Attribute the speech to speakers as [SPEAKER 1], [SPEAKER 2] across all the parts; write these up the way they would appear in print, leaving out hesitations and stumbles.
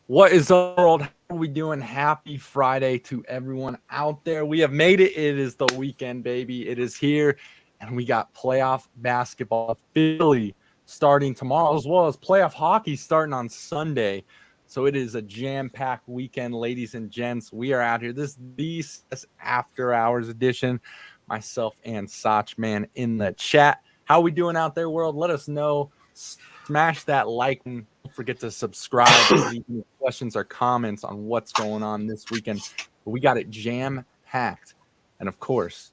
[SPEAKER 1] What is up, world? How are we doing? Happy Friday to everyone out there. We have made it. It is the weekend, baby. It is here, and we got playoff basketball officially starting tomorrow, as well as playoff hockey starting on Sunday. So it is a jam-packed weekend, ladies and gents. We are out here. This is the CS After Hours edition. Myself and Sach, man, in the chat. How we doing out there, world? Let us know. Smash that like and don't forget to subscribe. Leave me questions or comments on what's going on this weekend. But we got it jam packed, and of course,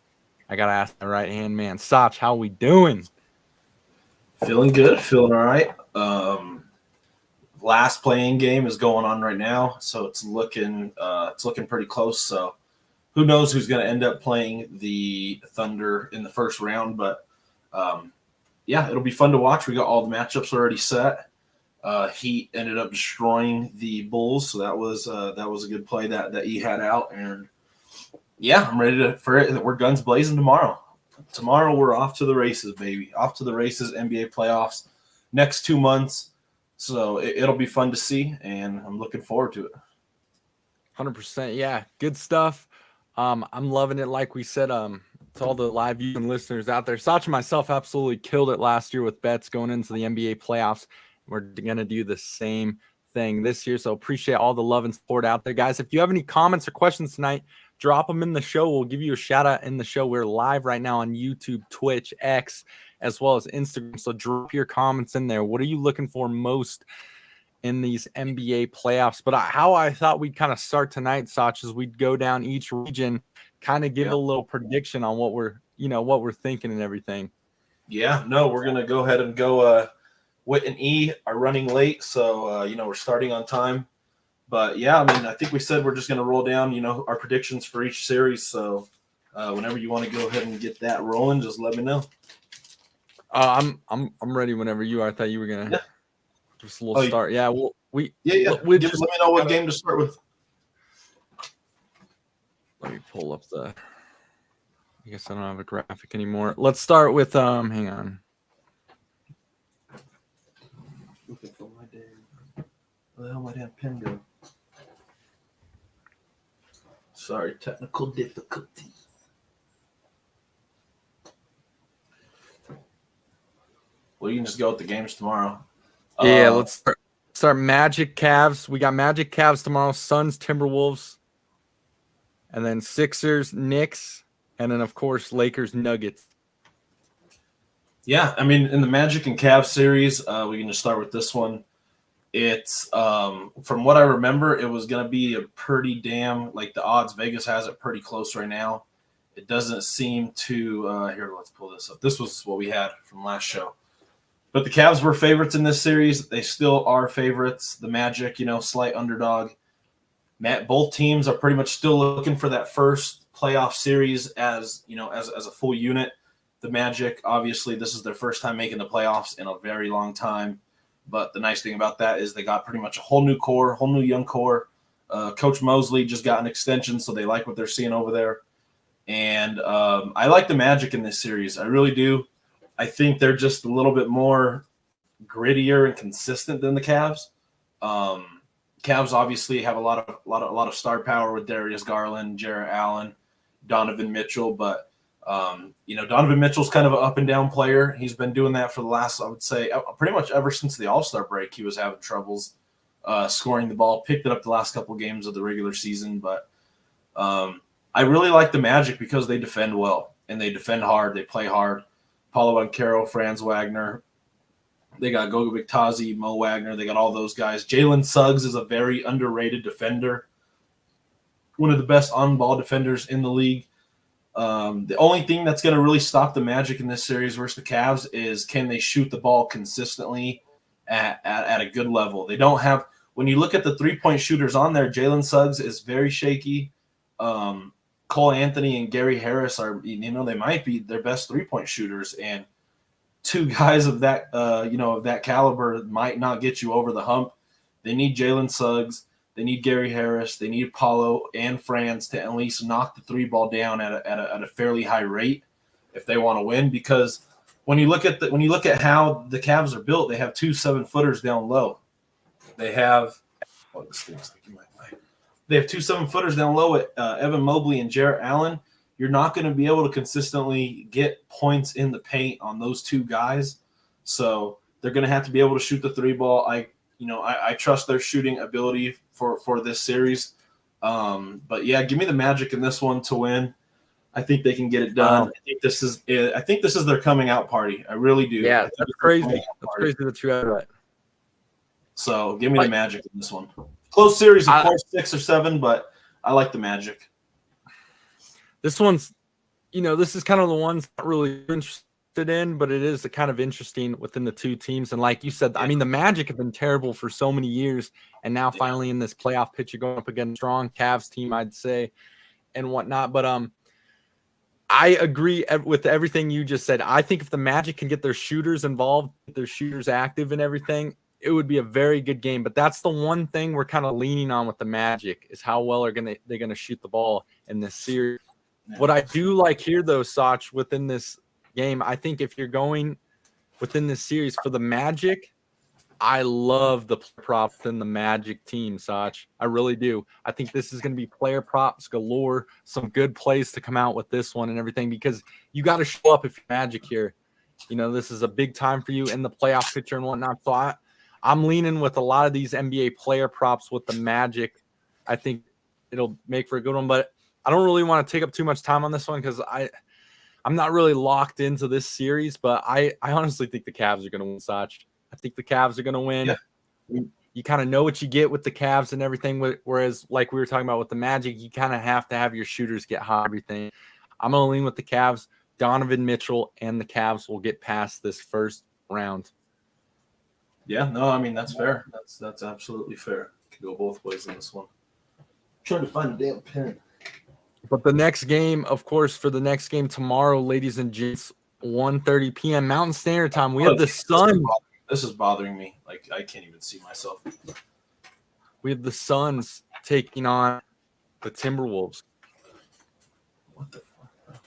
[SPEAKER 1] I gotta ask my right hand man, Sach, how we doing?
[SPEAKER 2] Feeling good, feeling all right. Last playing game is going on right now, so it's looking pretty close. So who knows who's going to end up playing the Thunder in the first round? But yeah, it'll be fun to watch. We got all the matchups already set. Heat ended up destroying the Bulls, so that was a good play that he had out. And yeah, I'm ready for it. We're guns blazing tomorrow. Tomorrow we're off to the races, baby. Off to the races, NBA playoffs, next 2 months. So it'll be fun to see, and I'm looking forward to it.
[SPEAKER 1] 100%. Yeah, good stuff. I'm loving it. Like we said, to all the live viewing listeners out there, Sach and myself absolutely killed it last year with bets going into the NBA playoffs. We're going to do the same thing this year. So appreciate all the love and support out there, guys. If you have any comments or questions tonight, drop them in the show. We'll give you a shout out in the show. We're live right now on YouTube, Twitch, X, as well as Instagram. So drop your comments in there. What are you looking for most in these NBA playoffs? But how I thought we'd kind of start tonight, Sach, is we'd go down each region, kind of give a little prediction on what we're thinking and everything.
[SPEAKER 2] Yeah, no, we're gonna go ahead and go. Whit and E are running late, so we're starting on time. But yeah, I mean, I think we said we're just gonna roll down, our predictions for each series. So whenever you want to go ahead and get that rolling, just let me know.
[SPEAKER 1] I'm ready whenever you are. I thought you were gonna just a little start. Yeah,
[SPEAKER 2] let me know what game to start with.
[SPEAKER 1] Let me pull up I guess I don't have a graphic anymore. Let's start with hang on.
[SPEAKER 2] Looking for my damn. Where the hell my damn pen go? Sorry, technical difficulties. Well, you can just go with the games tomorrow.
[SPEAKER 1] Yeah, let's start Magic Cavs. We got Magic Cavs tomorrow, Suns, Timberwolves, and then Sixers, Knicks, and then, of course, Lakers, Nuggets.
[SPEAKER 2] Yeah, I mean, in the Magic and Cavs series, we can just start with this one. It's, from what I remember, it was going to be a pretty the odds, Vegas has it pretty close right now. It doesn't seem to, here, let's pull this up. This was what we had from last show. But the Cavs were favorites in this series. They still are favorites. The Magic, slight underdog. Both teams are pretty much still looking for that first playoff series as a full unit. The Magic, obviously, this is their first time making the playoffs in a very long time. But the nice thing about that is they got pretty much a whole new core, whole new young core. Coach Mosley just got an extension, so they like what they're seeing over there. And I like the Magic in this series. I really do. I think they're just a little bit more grittier and consistent than the Cavs. Cavs obviously have a lot of star power with Darius Garland, Jarrett Allen, Donovan Mitchell, but Donovan Mitchell's kind of an up and down player. He's been doing that for the last, I would say, pretty much ever since the All-Star break. He was having troubles scoring the ball. Picked it up the last couple games of the regular season, but I really like the Magic because they defend well and they defend hard. They play hard. Paulo Banchero, Franz Wagner. They got Goga Bitadze, Mo Wagner. They got all those guys. Jalen Suggs is a very underrated defender. One of the best on-ball defenders in the league. The only thing that's going to really stop the Magic in this series versus the Cavs is can they shoot the ball consistently at a good level. They don't have – when you look at the three-point shooters on there, Jalen Suggs is very shaky. Cole Anthony and Gary Harris are, they might be their best three-point shooters, and two guys of that, of that caliber might not get you over the hump. They need Jalen Suggs. They need Gary Harris. They need Paulo and Franz to at least knock the three ball down at a fairly high rate if they want to win. Because when you look at how the Cavs are built, they have two 7-footers down low. They have Oh, this thing's sticking my way. They have 2 7-footers down low at Evan Mobley and Jarrett Allen. You're not going to be able to consistently get points in the paint on those 2 guys. So they're going to have to be able to shoot the 3 ball. I trust their shooting ability for this series. But yeah, give me the Magic in this one to win. I think they can get it done. I think this is their coming out party. I really do.
[SPEAKER 1] Yeah, that's crazy. That's crazy that you had that.
[SPEAKER 2] So give me the Magic in this one. Close series, of course, 6 or 7, but I like the Magic.
[SPEAKER 1] This one's, this is kind of the ones not really interested in, but it is kind of interesting within the 2 teams. And like you said, I mean, the Magic have been terrible for so many years, and now finally in this playoff picture going up against strong Cavs team, I'd say, and whatnot. But I agree with everything you just said. I think if the Magic can get their shooters involved, get their shooters active and everything, it would be a very good game. But that's the one thing we're kind of leaning on with the Magic is how well they're gonna shoot the ball in this series. Yeah. What I do like here, though, Sach, within this game, I think if you're going within this series for the Magic, I love the props in the Magic team, Sach. I really do. I think this is going to be player props galore, some good plays to come out with this one and everything, because you got to show up if you're Magic here. This is a big time for you in the playoff picture and whatnot. So I'm leaning with a lot of these NBA player props with the Magic. I think it'll make for a good one, but I don't really want to take up too much time on this one because I'm not really locked into this series, but I honestly think the Cavs are going to win, Sach. I think the Cavs are going to win. Yeah. You kind of know what you get with the Cavs and everything, whereas like we were talking about with the Magic, you kind of have to have your shooters get hot, everything. I'm going to lean with the Cavs. Donovan Mitchell and the Cavs will get past this first round.
[SPEAKER 2] Yeah, no, I mean, that's fair. That's absolutely fair. Could go both ways in this one. I'm trying to find a damn pen.
[SPEAKER 1] But the next game, of course, for the next game tomorrow, ladies and gents, 1:30 p.m. Mountain Standard Time, we have the Suns.
[SPEAKER 2] This is bothering me. Like, I can't even see myself.
[SPEAKER 1] We have the Suns taking on the Timberwolves.
[SPEAKER 2] What the fuck?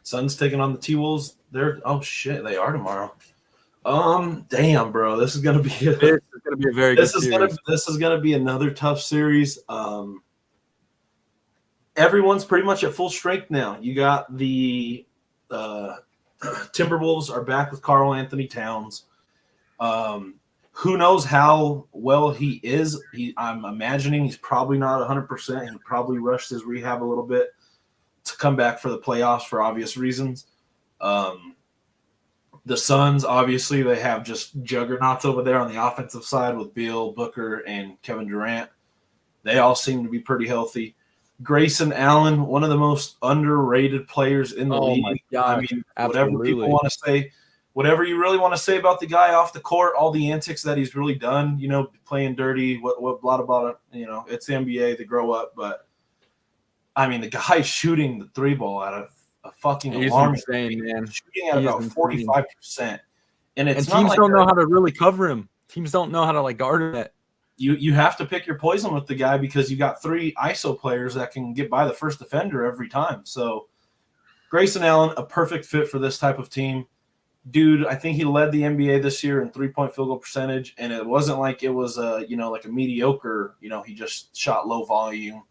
[SPEAKER 2] Suns taking on the T-Wolves. Oh shit, they are tomorrow. Damn, bro, this is gonna be a
[SPEAKER 1] very good series.
[SPEAKER 2] This is gonna be another tough series. Everyone's pretty much at full strength now. You got the Timberwolves are back with Karl Anthony Towns. Who knows how well he is? I'm imagining he's probably not 100%. He probably rushed his rehab a little bit to come back for the playoffs for obvious reasons. The Suns, obviously, they have just juggernauts over there on the offensive side with Beal, Booker, and Kevin Durant. They all seem to be pretty healthy. Grayson Allen, one of the most underrated players in the league.
[SPEAKER 1] My God,
[SPEAKER 2] I mean, whatever people want to say, whatever you really want to say about the guy off the court, all the antics that he's really done, playing dirty, what blah, blah, blah, it's the NBA, they grow up. But, I mean, the guy's shooting the 3 ball out of a fucking alarm.
[SPEAKER 1] He's insane, man.
[SPEAKER 2] Shooting at about 45%. And
[SPEAKER 1] teams don't know how to really cover him. Teams don't know how to, guard it.
[SPEAKER 2] You have to pick your poison with the guy because you got 3 ISO players that can get by the first defender every time. So Grayson Allen, a perfect fit for this type of team. Dude, I think he led the NBA this year in 3-point field goal percentage, and it wasn't like it was like a mediocre, he just shot low volume,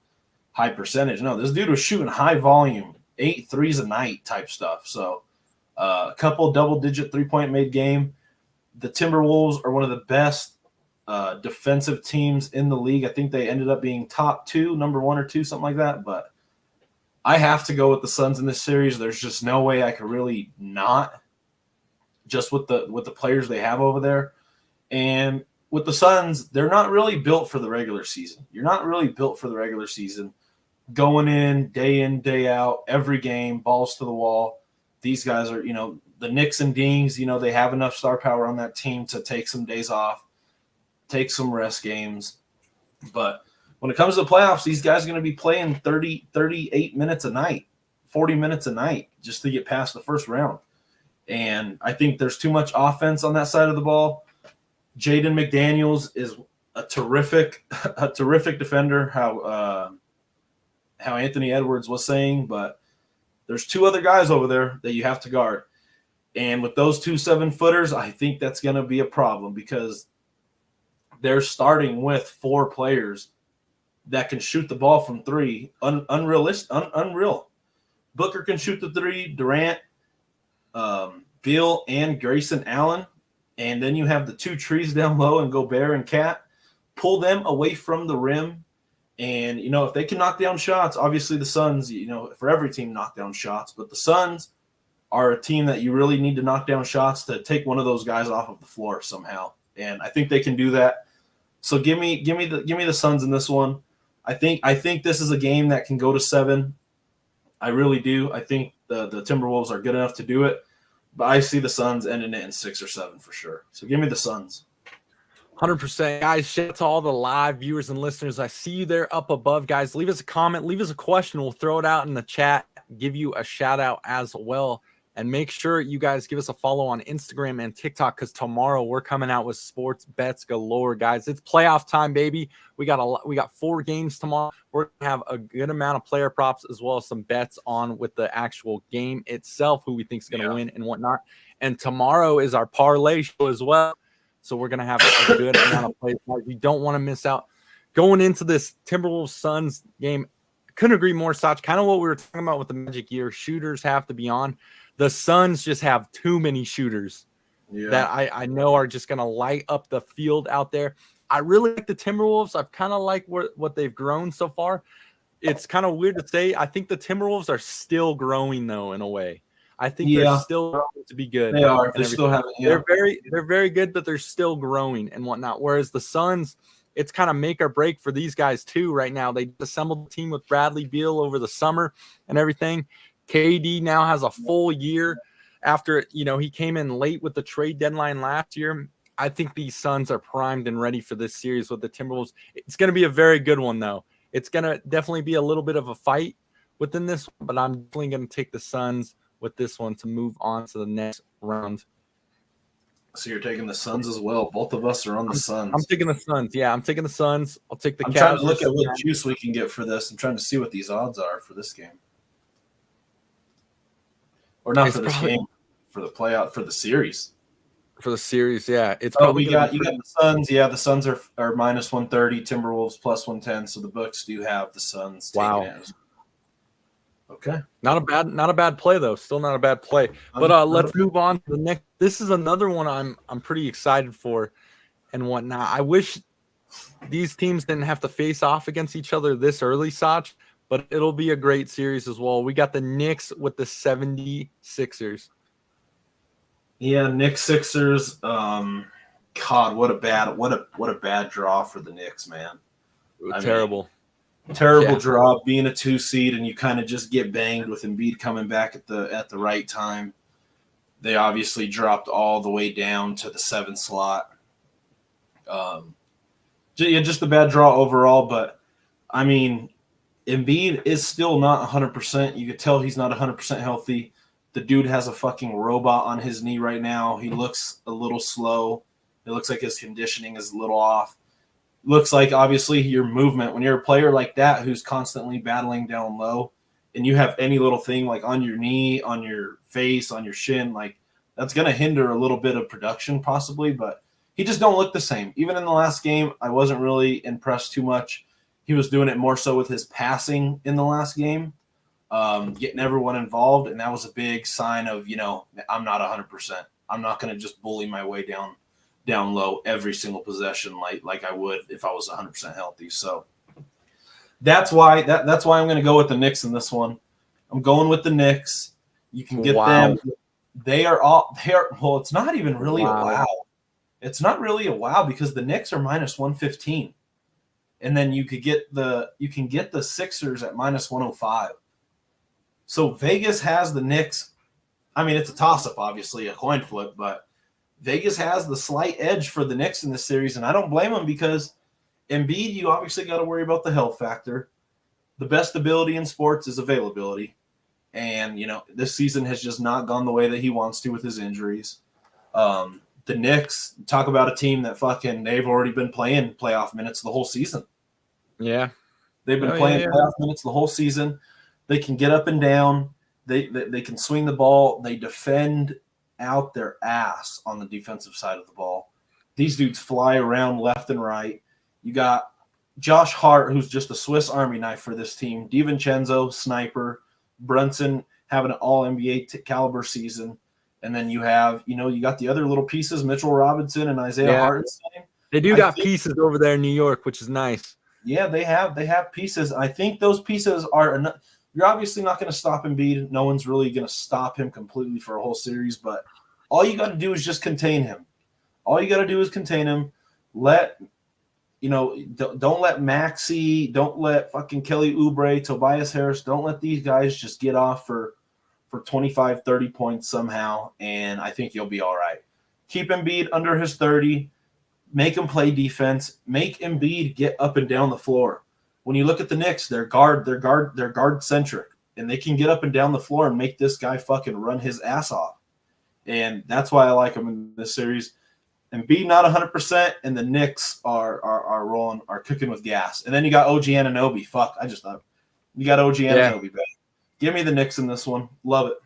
[SPEAKER 2] high percentage. No, this dude was shooting high volume, 8 threes a night type stuff. So a couple double-digit 3-point made game. The Timberwolves are one of the best defensive teams in the league. I think they ended up being top 2, number 1 or 2, something like that. But I have to go with the Suns in this series. There's just no way I could really not, just with the players they have over there. And with the Suns, they're not really built for the regular season. You're not really built for the regular season. Going in, day out, every game, balls to the wall. These guys are, the Knicks and Dings, they have enough star power on that team to take some days off, take some rest games. But when it comes to the playoffs, these guys are going to be playing 30, 38 minutes a night, 40 minutes a night just to get past the first round. And I think there's too much offense on that side of the ball. Jaden McDaniels is a terrific defender, how Anthony Edwards was saying, but there's 2 other guys over there that you have to guard. And with those 2 7-footers, I think that's going to be a problem because they're starting with 4 players that can shoot the ball from 3. Unreal. Booker can shoot the 3, Durant, Beal, and Grayson Allen. And then you have the 2 trees down low and Gobert and Cat. Pull them away from the rim. And, if they can knock down shots, obviously the Suns, for every team knock down shots. But the Suns are a team that you really need to knock down shots to take one of those guys off of the floor somehow. And I think they can do that. So give me the Suns in this one. I think this is a game that can go to 7. I really do. I think the Timberwolves are good enough to do it. But I see the Suns ending it in 6 or 7 for sure. So give me the Suns.
[SPEAKER 1] 100%. Guys, shout out to all the live viewers and listeners. I see you there up above, guys. Leave us a comment. Leave us a question. We'll throw it out in the chat. Give you a shout out as well. And make sure you guys give us a follow on Instagram and TikTok because tomorrow we're coming out with sports bets galore, guys. It's playoff time, baby. We got 4 games tomorrow. We're going to have a good amount of player props as well as some bets on with the actual game itself, who we think is going to win and whatnot. And tomorrow is our parlay show as well. So we're going to have a good amount of plays. You don't want to miss out. Going into this Timberwolves-Suns game, couldn't agree more, Sach. Kind of what we were talking about with the Magic year. Shooters have to be on. The Suns just have too many shooters that I know are just going to light up the field out there. I really like the Timberwolves. I've kind of liked what they've grown so far. It's kind of weird to say. I think the Timberwolves are still growing, though, in a way. I think they're still growing to be good.
[SPEAKER 2] They are. They still have.
[SPEAKER 1] They're very good, but they're still growing and whatnot. Whereas the Suns, it's kind of make or break for these guys too right now. They assembled the team with Bradley Beal over the summer and everything. KD now has a full year after, he came in late with the trade deadline last year. I think these Suns are primed and ready for this series with the Timberwolves. It's going to be a very good one, though. It's going to definitely be a little bit of a fight within this one, but I'm definitely going to take the Suns with this one to move on to the next round.
[SPEAKER 2] So you're taking the Suns as well. Both of us are on the Suns.
[SPEAKER 1] I'm taking the Suns. Yeah, I'm taking the Suns. I'll take the Cavs.
[SPEAKER 2] I'm trying to look at what juice we can get for this. I'm trying to see what these odds are for this game. Or not for this game, for the playoff, for the series.
[SPEAKER 1] For the series, yeah. It's
[SPEAKER 2] probably you got the Suns. Yeah, the Suns are minus 130, Timberwolves plus 110. So the books do have the Suns taking it. Okay.
[SPEAKER 1] Not a bad play though. Still not a bad play. But let's move on to the next. This is another one I'm pretty excited for and whatnot. I wish these teams didn't have to face off against each other this early, Sach, but it'll be a great series as well. We got the Knicks with the 76ers.
[SPEAKER 2] Yeah, Knicks Sixers. God, what a bad draw for the Knicks, man.
[SPEAKER 1] Terrible.
[SPEAKER 2] Terrible draw, being a 2 seed, and you kind of just get banged with Embiid coming back at the right time. They obviously dropped all the way down to the 7th slot. Just a bad draw overall, but I mean, Embiid is still not 100%. You could tell he's not 100% healthy. The dude has a fucking robot on his knee right now. He looks a little slow. It looks like his conditioning is a little off. Looks like, obviously, your movement, when you're a player like that who's constantly battling down low and you have any little thing like on your knee, on your face, on your shin, like that's going to hinder a little bit of production possibly, but he just don't look the same. Even in the last game, I wasn't really impressed too much. He was doing it more so with his passing in the last game, getting everyone involved, and that was a big sign of, I'm not 100%. I'm not going to just bully my way down low every single possession like I would if I was 100% healthy. So that's why I'm going to go with the Knicks in this one. I'm going with the Knicks. You can get them. They are well, it's not even really a wow. It's not really a wow because the Knicks are minus 115. And then you can get the Sixers at minus 105. So Vegas has the Knicks. I mean, it's a toss-up, obviously, a coin flip, but Vegas has the slight edge for the Knicks in this series, and I don't blame them because Embiid, you obviously got to worry about the health factor. The best ability in sports is availability. And, this season has just not gone the way that he wants to with his injuries. The Knicks, talk about a team that they've already been playing playoff minutes the whole season.
[SPEAKER 1] Yeah.
[SPEAKER 2] They've been playing playoff minutes the whole season. They can get up and down. They can swing the ball. They defend out their ass on the defensive side of the ball. These dudes fly around left and right. You got Josh Hart, who's just a Swiss Army knife for this team. DiVincenzo, sniper. Brunson having an all-NBA caliber season. And then you have, you got the other little pieces, Mitchell Robinson and Isaiah Hartenstein.
[SPEAKER 1] They do got pieces over there in New York, which is nice.
[SPEAKER 2] Yeah, they have pieces. I think those pieces are enough. You're obviously not going to stop Embiid. No one's really going to stop him completely for a whole series, but all you got to do is just contain him. All you got to do is contain him. Don't let Maxey, don't let fucking Kelly Oubre, Tobias Harris, don't let these guys just get off for 25, 30 points somehow, and I think you'll be all right. Keep Embiid under his 30. Make him play defense. Make Embiid get up and down the floor. When you look at the Knicks, they're guard centric, and they can get up and down the floor and make this guy fucking run his ass off. And that's why I like him in this series. Embiid not 100%, and the Knicks are rolling, are cooking with gas. And then you got OG Anunoby. Fuck, I just thought you got OG Anunoby back. Give me the Knicks in this one. Love it.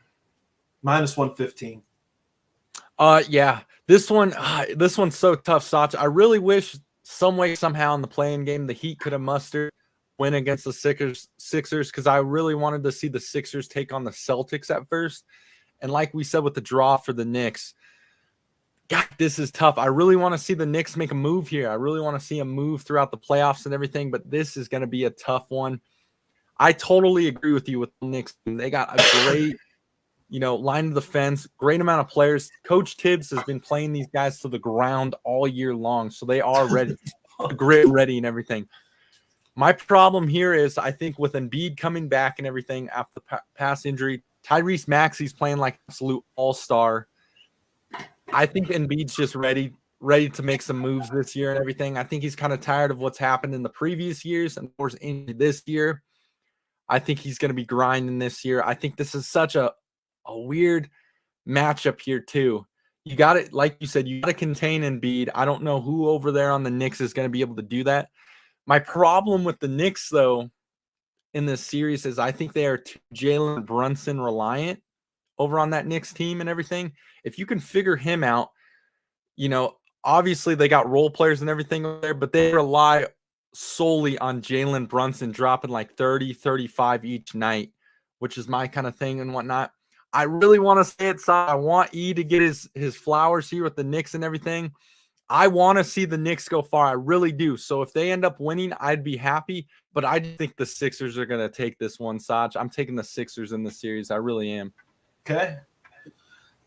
[SPEAKER 2] -115.
[SPEAKER 1] Yeah. This one's so tough, Sach. I really wish some way, somehow in the play-in game, the Heat could have mustered win against the Sixers, because I really wanted to see the Sixers take on the Celtics at first. And like we said with the draw for the Knicks, God, this is tough. I really want to see the Knicks make a move here. I really want to see them move throughout the playoffs and everything, but this is going to be a tough one. I totally agree with you with the Knicks. They got a great, line of the fence, great amount of players. Coach Tibbs has been playing these guys to the ground all year long, so they are ready, grit ready and everything. My problem here is I think with Embiid coming back and everything after the past injury, Tyrese Maxey's playing like absolute all-star. I think Embiid's just ready to make some moves this year and everything. I think he's kind of tired of what's happened in the previous years and of course in this year. I think he's going to be grinding this year. I think this is such a weird matchup here too. You got it, like you said, you got to contain Embiid. I don't know who over there on the Knicks is going to be able to do that. My problem with the Knicks, though, in this series is I think they are too Jalen Brunson reliant over on that Knicks team and everything. If you can figure him out, obviously they got role players and everything over there, but they rely solely on Jalen Brunson dropping like 30, 35 each night, which is my kind of thing and whatnot. I really want to say it, so I want E to get his flowers here with the Knicks and everything. I want to see the Knicks go far. I really do. So if they end up winning, I'd be happy. But I think the Sixers are going to take this one, Sach. I'm taking the Sixers in the series. I really am.
[SPEAKER 2] Okay.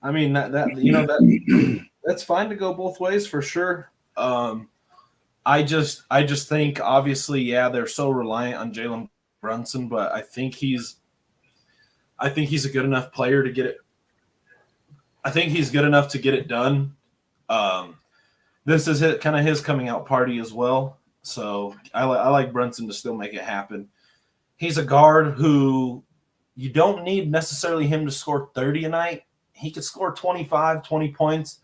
[SPEAKER 2] I mean, that's fine to go both ways for sure. I just think, obviously, yeah, they're so reliant on Jalen Brunson, but I think he's a good enough player to get it. I think he's good enough to get it done. This is kind of his coming out party as well. So I like Brunson to still make it happen. He's a guard who you don't need necessarily him to score 30 a night. He could score 25, 20 points,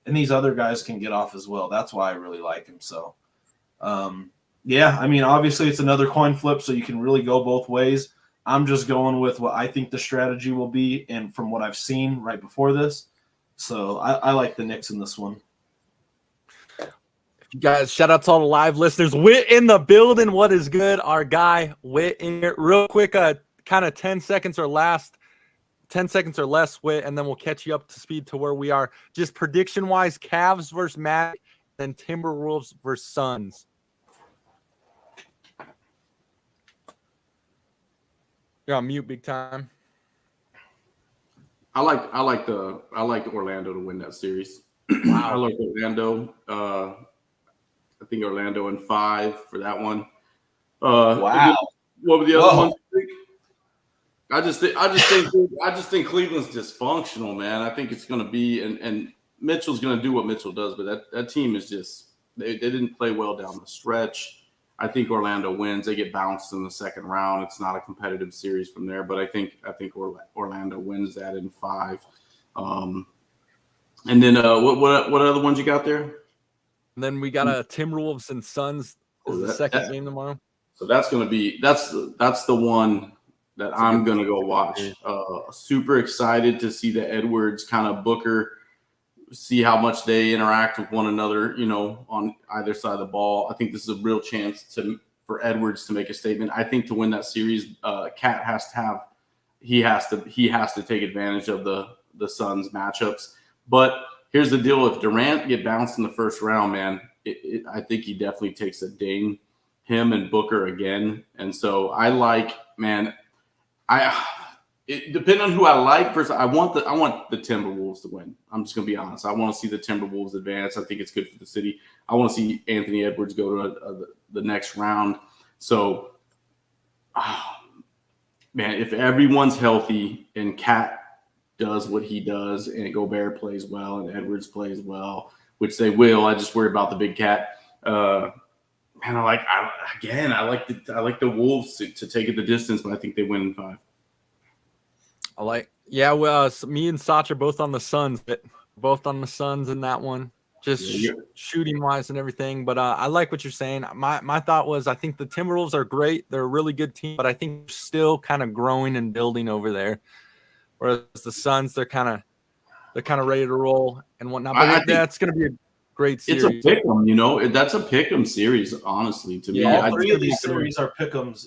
[SPEAKER 2] and these other guys can get off as well. That's why I really like him. So, yeah, I mean, obviously it's another coin flip, so you can really go both ways. I'm just going with what I think the strategy will be and from what I've seen right before this. So I like the Knicks in this one.
[SPEAKER 1] Guys, shout out to all the live listeners. Whit in the building. What is good? Our guy, Whit, in here. Real quick, kind of 10 seconds or less, Whit, and then we'll catch you up to speed to where we are. Just prediction-wise, Cavs versus Magic, then Timberwolves versus Suns. You're on mute big time.
[SPEAKER 3] I like Orlando to win that series. Wow. I like Orlando. I think Orlando in 5 for that one.
[SPEAKER 2] Wow.
[SPEAKER 3] What were the other ones? I just think Cleveland's dysfunctional, man. I think it's going to be and Mitchell's going to do what Mitchell does, but that team is just they didn't play well down the stretch. I think Orlando wins. They get bounced in the second round. It's not a competitive series from there, but I think Orlando wins that in 5. And then what other ones you got there?
[SPEAKER 1] And then we got a Timberwolves and Suns is the second game tomorrow.
[SPEAKER 3] So that's going to be that's the one that I'm going to go watch. Super excited to see the Edwards kind of Booker see how much they interact with one another, on either side of the ball. I think this is a real chance for Edwards to make a statement. I think to win that series, Cat has to take advantage of the Suns matchups. But here's the deal: if Durant get bounced in the first round, man, I think he definitely takes a ding. Him and Booker again, and so I like, man. Depending on who I like, first I want the Timberwolves to win. I'm just gonna be honest. I want to see the Timberwolves advance. I think it's good for the city. I want to see Anthony Edwards go to the next round. So, man, if everyone's healthy and Cat does what he does, and Gobert plays well, and Edwards plays well, which they will. I just worry about the big Cat. Man, I like the Wolves to take it the distance, but I think they win in 5.
[SPEAKER 1] Well, me and Sach are both on the Suns, in that one, just shooting wise and everything. But I like what you're saying. My thought was, I think the Timberwolves are great. They're a really good team, but I think they're still kind of growing and building over there. Whereas the Suns, they're kind of ready to roll and whatnot. But that's going to be a great series.
[SPEAKER 3] It's a pick'em, that's a pick'em series, honestly, to me.
[SPEAKER 2] All 3 of these series are pick'ems.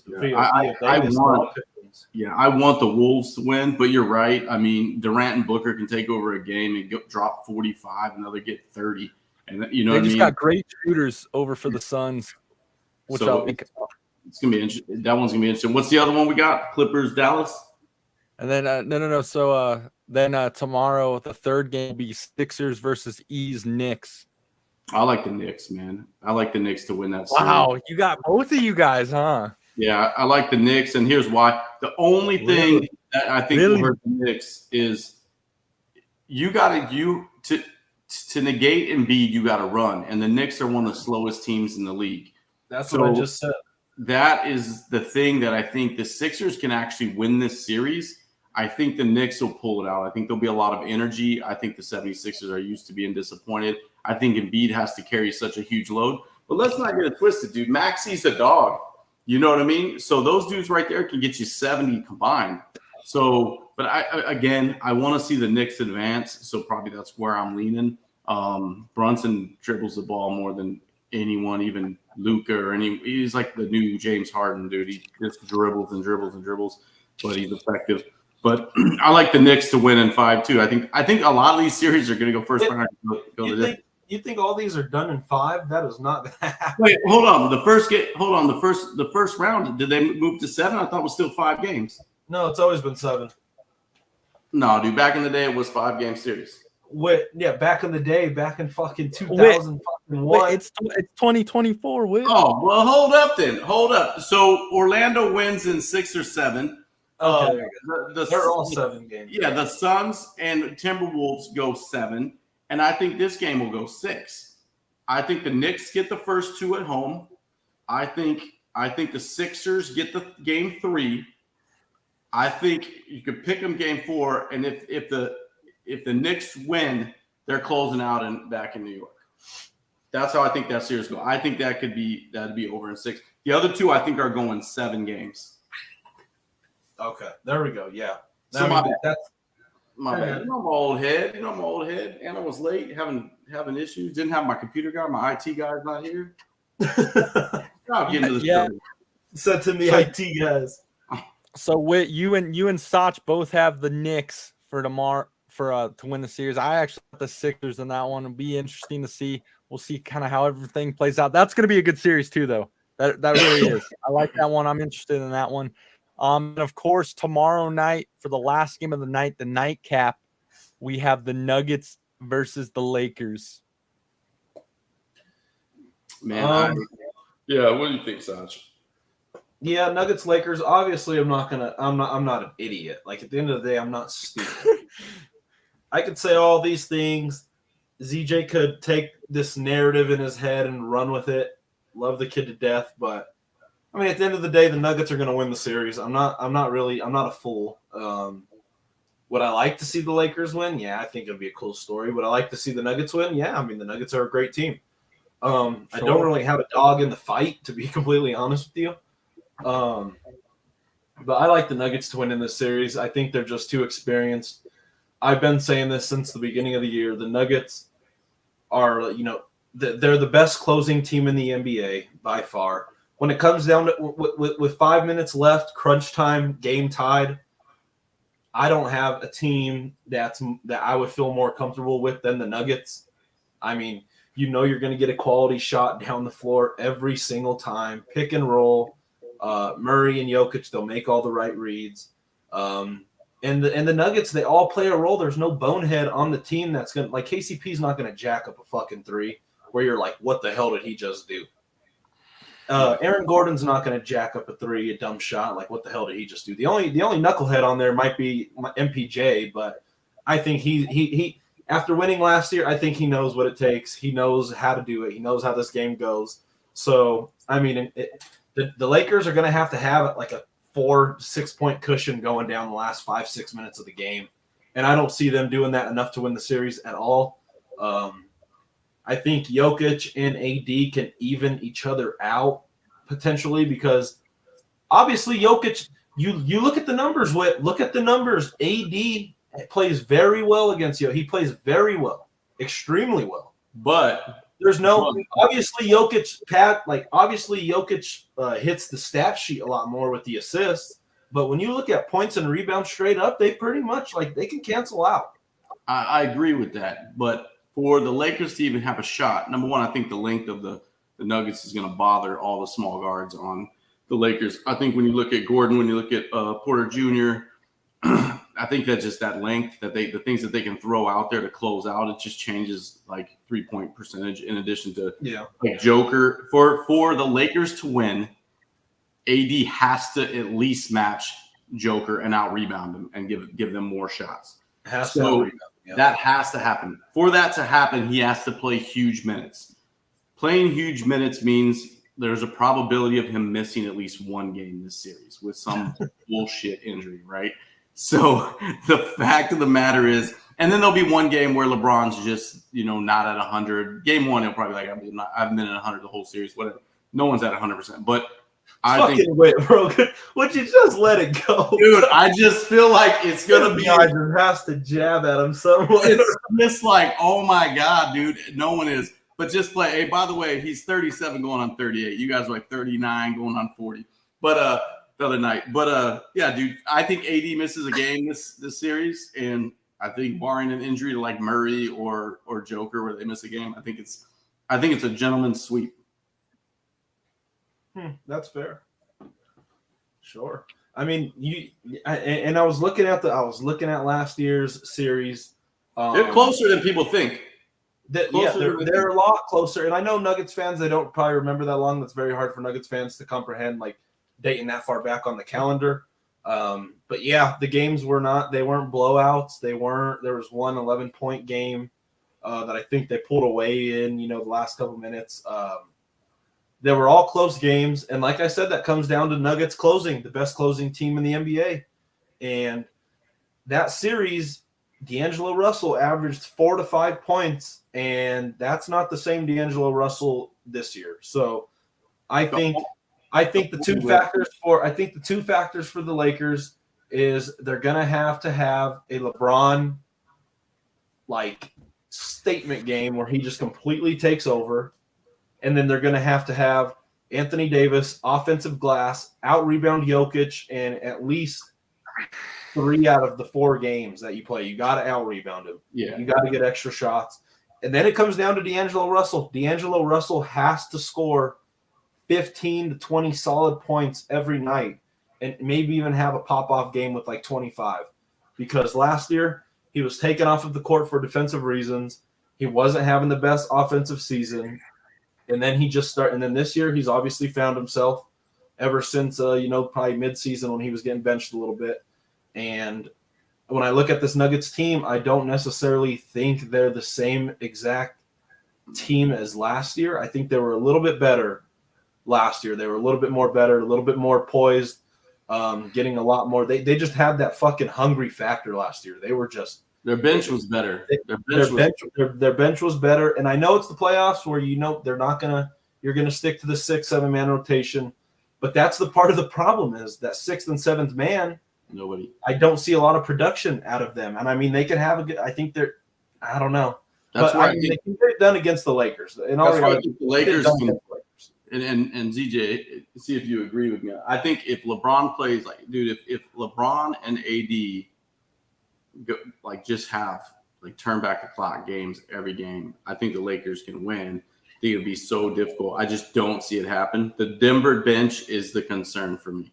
[SPEAKER 3] I want the Wolves to win, but you're right. I mean, Durant and Booker can take over a game and drop 45, and they'll get 30. And
[SPEAKER 1] they just got great shooters over for the Suns, which I think
[SPEAKER 3] it's gonna be interesting. That one's gonna be interesting. What's the other one we got? Clippers, Dallas.
[SPEAKER 1] And then no. So then tomorrow the third game will be Sixers versus Knicks.
[SPEAKER 3] I like the Knicks, man. I like the Knicks to win that series.
[SPEAKER 1] Wow, you got both of you guys, huh?
[SPEAKER 3] Yeah, I like the Knicks, and here's why. The only thing that I think will hurt the Knicks is to negate Embiid, you got to run, and the Knicks are one of the slowest teams in the league.
[SPEAKER 2] That's what I just said.
[SPEAKER 3] That is the thing that I think the Sixers can actually win this series. I think the Knicks will pull it out. I think there'll be a lot of energy. I think the 76ers are used to being disappointed. I think Embiid has to carry such a huge load. But let's not get it twisted, dude. Maxi's a dog. You know what I mean? So those dudes right there can get you 70 combined. So, but I want to see the Knicks advance. So probably that's where I'm leaning. Brunson dribbles the ball more than anyone, even Luka or he's like the new James Harden, dude. He just dribbles and dribbles and dribbles, but he's effective. But I like the Knicks to win in 5 too. I think a lot of these series are going to go first round.
[SPEAKER 2] You think all these are done in 5? That is not going to happen.
[SPEAKER 3] Wait, hold on. The first round, did they move to 7? I thought it was still 5 games.
[SPEAKER 2] No, it's always been 7.
[SPEAKER 3] No, dude. Back in the day, it was 5-game series.
[SPEAKER 2] Back in the day, back in fucking 2001.
[SPEAKER 1] It's 2024.
[SPEAKER 3] Oh, well, hold up then. Hold up. So Orlando wins in 6 or 7.
[SPEAKER 2] Okay, they're all 7 games.
[SPEAKER 3] Yeah, the Suns and Timberwolves go 7, and I think this game will go 6. I think the Knicks get the first 2 at home. I think the Sixers get the game 3. I think you could pick them game 4, and if the Knicks win, they're closing out back in New York. That's how I think that series go. I think that'd be over in 6. The other 2 I think are going 7 games.
[SPEAKER 2] Okay, there we go. Yeah.
[SPEAKER 3] So my bad. I'm an old head. I'm an old head. And I was late, having issues. Didn't have my computer guy. My IT guy's not here. I'll get into this.
[SPEAKER 1] Yeah.
[SPEAKER 2] Said to the IT guys.
[SPEAKER 1] So Whit, you and Sach both have the Knicks for tomorrow to win the series. I actually got the Sixers in that one. It'll be interesting to see. We'll see kind of how everything plays out. That's going to be a good series too, though. That really is. I like that one. I'm interested in that one. And of course, tomorrow night for the last game of the night, the nightcap, we have the Nuggets versus the Lakers.
[SPEAKER 3] Man, what do you think, Sach?
[SPEAKER 2] Yeah, Nuggets Lakers. Obviously, I'm not an idiot. Like at the end of the day, I'm not stupid. I could say all these things. ZJ could take this narrative in his head and run with it. Love the kid to death, but I mean, at the end of the day, the Nuggets are going to win the series. I'm not a fool. Would I like to see the Lakers win? Yeah, I think it'd be a cool story. Would I like to see the Nuggets win? Yeah, I mean, the Nuggets are a great team. Sure. I don't really have a dog in the fight, to be completely honest with you. But I like the Nuggets to win in this series. I think they're just too experienced. I've been saying this since the beginning of the year. The Nuggets are, they're the best closing team in the NBA by far. When it comes down to with 5 minutes left, crunch time, game tied, I don't have a team that I would feel more comfortable with than the Nuggets. I mean, you're going to get a quality shot down the floor every single time. Pick and roll. Murray and Jokic, they'll make all the right reads. And the Nuggets, they all play a role. There's no bonehead on the team that's going to – like KCP's not going to jack up a fucking three where you're like, what the hell did he just do? Aaron Gordon's not going to jack up a three, a dumb shot. Like, what the hell did he just do? The only knucklehead on there might be MPJ, but I think he after winning last year, I think he knows what it takes. He knows how to do it. He knows how this game goes. So, I mean, the Lakers are going to have like a 4-6 point cushion going down the last 5-6 minutes of the game, and I don't see them doing that enough to win the series at all. I think Jokic and AD can even each other out potentially because obviously Jokic, you look at the numbers. Look at the numbers. AD plays very well against you. He plays very well, extremely well.
[SPEAKER 3] But
[SPEAKER 2] there's no obviously Jokic hits the stat sheet a lot more with the assists. But when you look at points and rebounds straight up, they pretty much they can cancel out.
[SPEAKER 3] I agree with that, but for the Lakers to even have a shot, number one, I think the length of the Nuggets is going to bother all the small guards on the Lakers. I think when you look at Gordon, when you look at Porter Jr., I think that just that length, the things that they can throw out there to close out, it just changes like 3-point percentage in addition to like Joker. For the Lakers to win, AD has to at least match Joker and out-rebound him and give them more shots. That has to happen. For that to happen, he has to play huge minutes. Playing huge minutes means there's a probability of him missing at least one game this series with some bullshit injury, right? So the fact of the matter is, and then there'll be one game where LeBron's just, not at 100. Game one, he'll probably I've been at 100 the whole series, whatever. No one's at 100%. But I think,
[SPEAKER 2] wait, bro, would you just let it go?
[SPEAKER 3] Dude, I just feel like it's going to be.
[SPEAKER 2] I just has to jab at him somewhere.
[SPEAKER 3] It's just like, oh my God, dude, no one is. But just play. Hey, by the way, he's 37 going on 38. You guys are like 39 going on 40. But the other night. But yeah, dude, I think AD misses a game this series, and I think barring an injury to like Murray or Joker where they miss a game, I think it's a gentleman's sweep.
[SPEAKER 2] That's fair. Sure. I mean, I was looking at last year's series.
[SPEAKER 3] They're closer than people think.
[SPEAKER 2] They're a lot closer. And I know Nuggets fans, they don't probably remember that long. That's very hard for Nuggets fans to comprehend, like dating that far back on the calendar. But yeah, the games weren't blowouts. There was one 11-point game that I think they pulled away in, the last couple minutes. They were all close games. And like I said, that comes down to Nuggets closing, the best closing team in the NBA. And that series, D'Angelo Russell averaged 4 to 5 points, and that's not the same D'Angelo Russell this year. So I think the two factors for the Lakers is they're gonna have a LeBron like statement game where he just completely takes over. And then they're going to have Anthony Davis, offensive glass, out-rebound Jokic, and at least 3 out of the 4 games that you play. You got to out-rebound him.
[SPEAKER 3] Yeah.
[SPEAKER 2] You got to get extra shots. And then it comes down to D'Angelo Russell. D'Angelo Russell has to score 15 to 20 solid points every night and maybe even have a pop-off game with like 25. Because last year he was taken off of the court for defensive reasons. He wasn't having the best offensive season. And then and then this year he's obviously found himself ever since, probably midseason when he was getting benched a little bit. And when I look at this Nuggets team, I don't necessarily think they're the same exact team as last year. I think they were a little bit better last year. They were a little bit more better, a little bit more poised, getting a lot more. They just had that fucking hungry factor last year. They were just.
[SPEAKER 3] Their bench was better.
[SPEAKER 2] Their bench was better, and I know it's the playoffs where you're gonna stick to the 6-7 man rotation, but that's the part of the problem is that 6th and 7th man
[SPEAKER 3] Nobody.
[SPEAKER 2] I don't see a lot of production out of them. And I mean, they can have a good. I think they're. I don't know.
[SPEAKER 3] That's
[SPEAKER 2] but
[SPEAKER 3] why
[SPEAKER 2] I mean, they can get it done against the Lakers. In all
[SPEAKER 3] that's why I
[SPEAKER 2] reality,
[SPEAKER 3] think the
[SPEAKER 2] they get it
[SPEAKER 3] Lakers
[SPEAKER 2] done
[SPEAKER 3] can,
[SPEAKER 2] against the Lakers.
[SPEAKER 3] and ZJ, see if you agree with me. I think if LeBron plays like, dude, if LeBron and AD go, like just have like turn back the clock games every game, I think the Lakers can win. I think it'd be so difficult. I just don't see it happen. The Denver bench is the concern for me.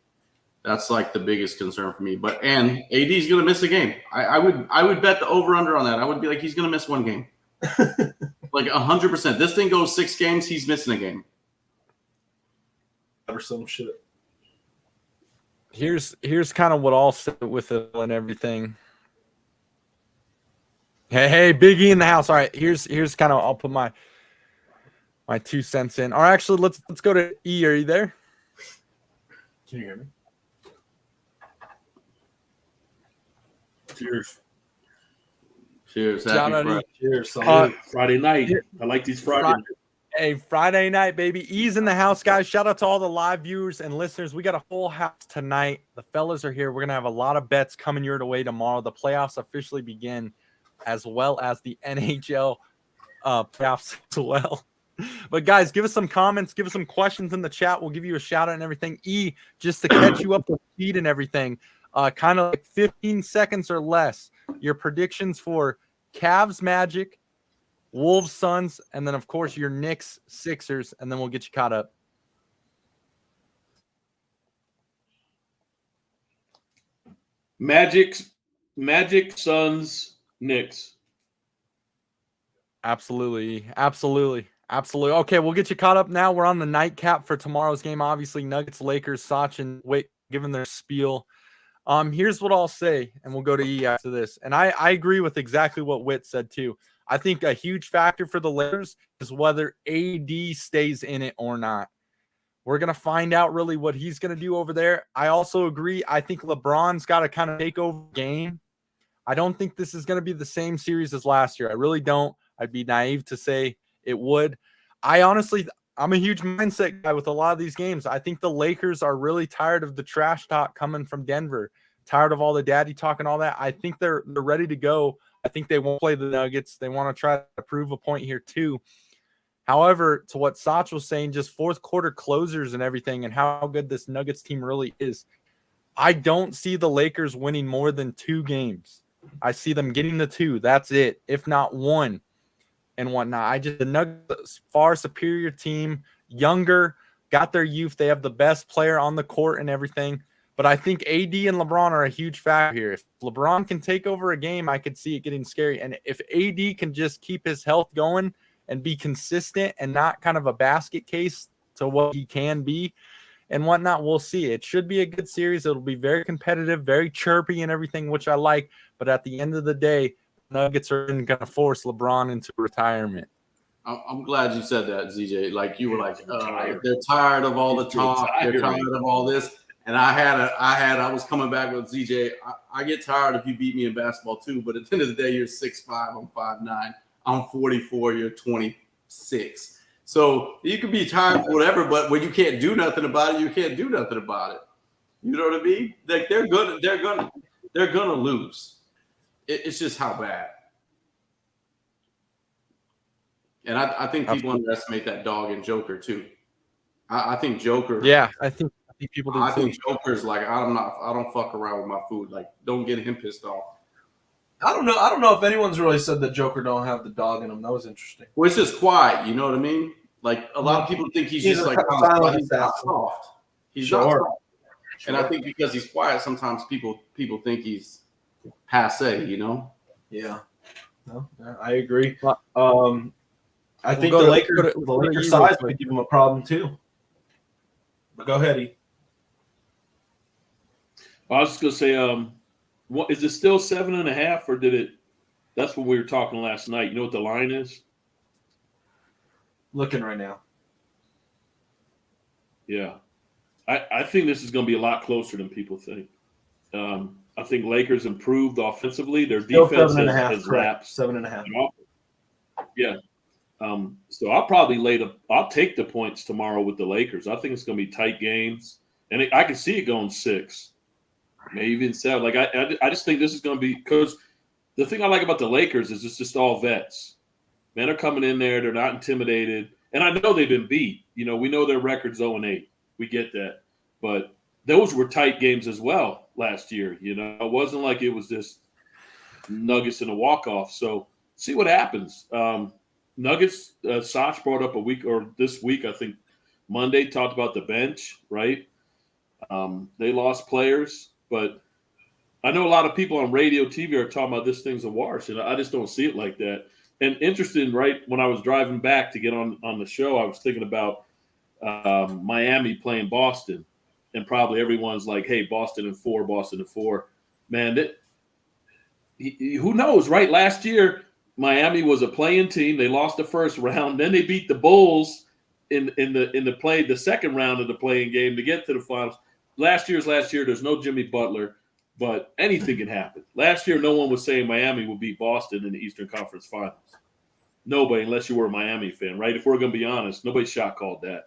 [SPEAKER 3] That's like the biggest concern for me. But and AD is going to miss a game. I would bet the over under on that. I would be like, he's going to miss one game, like 100%. This thing goes 6 games, he's missing a game.
[SPEAKER 2] Or some shit.
[SPEAKER 1] Here's kind of what I'll say with it and everything. Hey, Big E in the house. All right, here's kind of I'll put my 2 cents in. Or actually, let's go to E. Are you there?
[SPEAKER 2] Can you hear me?
[SPEAKER 4] Cheers.
[SPEAKER 3] Cheers.
[SPEAKER 1] Shout
[SPEAKER 3] Happy
[SPEAKER 1] out
[SPEAKER 3] Friday.
[SPEAKER 2] Cheers.
[SPEAKER 4] Friday night. I like these Friday.
[SPEAKER 1] Hey, Friday night, baby. E's in the house, guys. Shout out to all the live viewers and listeners. We got a full house tonight. The fellas are here. We're going to have a lot of bets coming your way tomorrow. The playoffs officially begin, as well as the NHL playoffs as well. But, guys, give us some comments. Give us some questions in the chat. We'll give you a shout out and everything. E, just to catch you up to speed and everything, kind of like 15 seconds or less, your predictions for Cavs Magic, Wolves Suns, and then, of course, your Knicks Sixers, and then we'll get you caught up.
[SPEAKER 4] Magic, Suns, Knicks.
[SPEAKER 1] Absolutely. Okay, we'll get you caught up now. We're on the nightcap for tomorrow's game. Obviously, Nuggets, Lakers, Sachin, Witt giving their spiel. Here's what I'll say, and we'll go to E after this. And I agree with exactly what Witt said too. I think a huge factor for the Lakers is whether AD stays in it or not. We're going to find out really what he's going to do over there. I also agree. I think LeBron's got to kind of take over the game. I don't think this is going to be the same series as last year. I really don't. I'd be naive to say it would. I'm a huge mindset guy with a lot of these games. I think the Lakers are really tired of the trash talk coming from Denver, tired of all the daddy talk and all that. I think they're ready to go. I think they won't play the Nuggets. They want to try to prove a point here too. However, to what Sach was saying, just fourth quarter closers and everything and how good this Nuggets team really is, I don't see the Lakers winning more than 2 games. I see them getting the 2. That's it, if not 1 and whatnot. The Nuggets, far superior team, younger, got their youth. They have the best player on the court and everything. But I think AD and LeBron are a huge factor here. If LeBron can take over a game, I could see it getting scary. And if AD can just keep his health going and be consistent and not kind of a basket case to what he can be and whatnot, we'll see. It should be a good series. It'll be very competitive, very chirpy and everything, which I like. But at the end of the day, Nuggets are going to force LeBron into retirement.
[SPEAKER 3] I'm glad you said that, ZJ. Like you were like, they're tired of all the talk. They're tired of all this. And I was coming back with ZJ. I get tired if you beat me in basketball too. But at the end of the day, you're 6'5", I'm 5'9", I'm 44, you're 26. So you can be tired for whatever, but when you can't do nothing about it, you can't do nothing about it. You know what I mean? Like they're gonna lose. It's just how bad. And I think people underestimate that dog and Joker too. I think Joker.
[SPEAKER 1] Yeah, I think people do too.
[SPEAKER 3] I think Joker's like, I don't fuck around with my food. Like, don't get him pissed off.
[SPEAKER 2] I don't know if anyone's really said that Joker don't have the dog in him. That was interesting.
[SPEAKER 3] Well, it's just quiet. You know what I mean? Like a lot of people think he's just like he's not soft. He's not soft. And I think because he's quiet, sometimes people think he's passe. You know?
[SPEAKER 2] Yeah. No, I agree. I think the Lakers size would give him a problem too. But go ahead, E.
[SPEAKER 4] I was just gonna say, what is it still 7.5 or did it? That's what we were talking last night. You know what the line is?
[SPEAKER 2] Looking right now.
[SPEAKER 4] Yeah, I think this is going to be a lot closer than people think. I think Lakers improved offensively. Their defense has lapsed.
[SPEAKER 2] 7.5.
[SPEAKER 4] Yeah. So I'll take the points tomorrow with the Lakers. I think it's going to be tight games, and I can see it going 6. maybe even 7. Like I just think this is going to be, because the thing I like about the Lakers is it's just all vets. Men are coming in there. They're not intimidated. And I know they've been beat. You know, we know their record's 0-8. We get that. But those were tight games as well last year. You know, it wasn't like it was just Nuggets in a walk-off. So see what happens. Nuggets, Sach brought up this week, I think Monday, talked about the bench, right? They lost players, but I know a lot of people on radio, TV are talking about this thing's a wash, and I just don't see it like that. And interesting, right? When I was driving back to get on the show, I was thinking about Miami playing Boston, and probably everyone's like, "Hey, Boston in 4, Boston in 4." Man, who knows, right? Last year, Miami was a play-in team. They lost the first round, then they beat the Bulls in the second round of the play-in game to get to the finals. Last year. There's no Jimmy Butler. But anything can happen. Last year, no one was saying Miami would beat Boston in the Eastern Conference Finals. Nobody, unless you were a Miami fan, right? If we're going to be honest, nobody shot called that.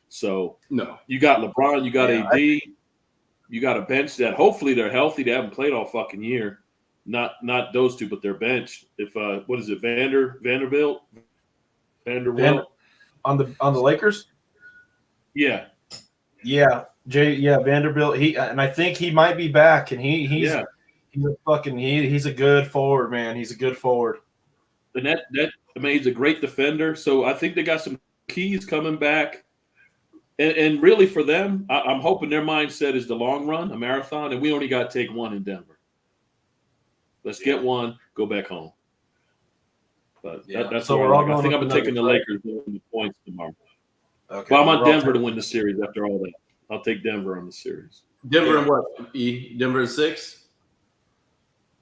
[SPEAKER 4] So
[SPEAKER 3] no,
[SPEAKER 4] you got LeBron, you got AD, you got a bench that hopefully they're healthy. They haven't played all fucking year. Not those two, but their bench. If what is it, Vanderbilt
[SPEAKER 2] on the Lakers?
[SPEAKER 4] Yeah.
[SPEAKER 2] Yeah. Vanderbilt. And I think he might be back, and he's a good forward, man. He's a good forward.
[SPEAKER 4] And he's a great defender. So I think they got some keys coming back. And really for them, I'm hoping their mindset is the long run, a marathon, and we only got to take one in Denver. Let's get one, go back home. But that's
[SPEAKER 2] so
[SPEAKER 4] all. I think
[SPEAKER 2] I'm
[SPEAKER 4] I'm taking the Lakers to win the points tomorrow.
[SPEAKER 2] Okay.
[SPEAKER 4] Well, I'm on Denver to win the series after all that. I'll take Denver on the series.
[SPEAKER 3] Denver and what? Denver and 6?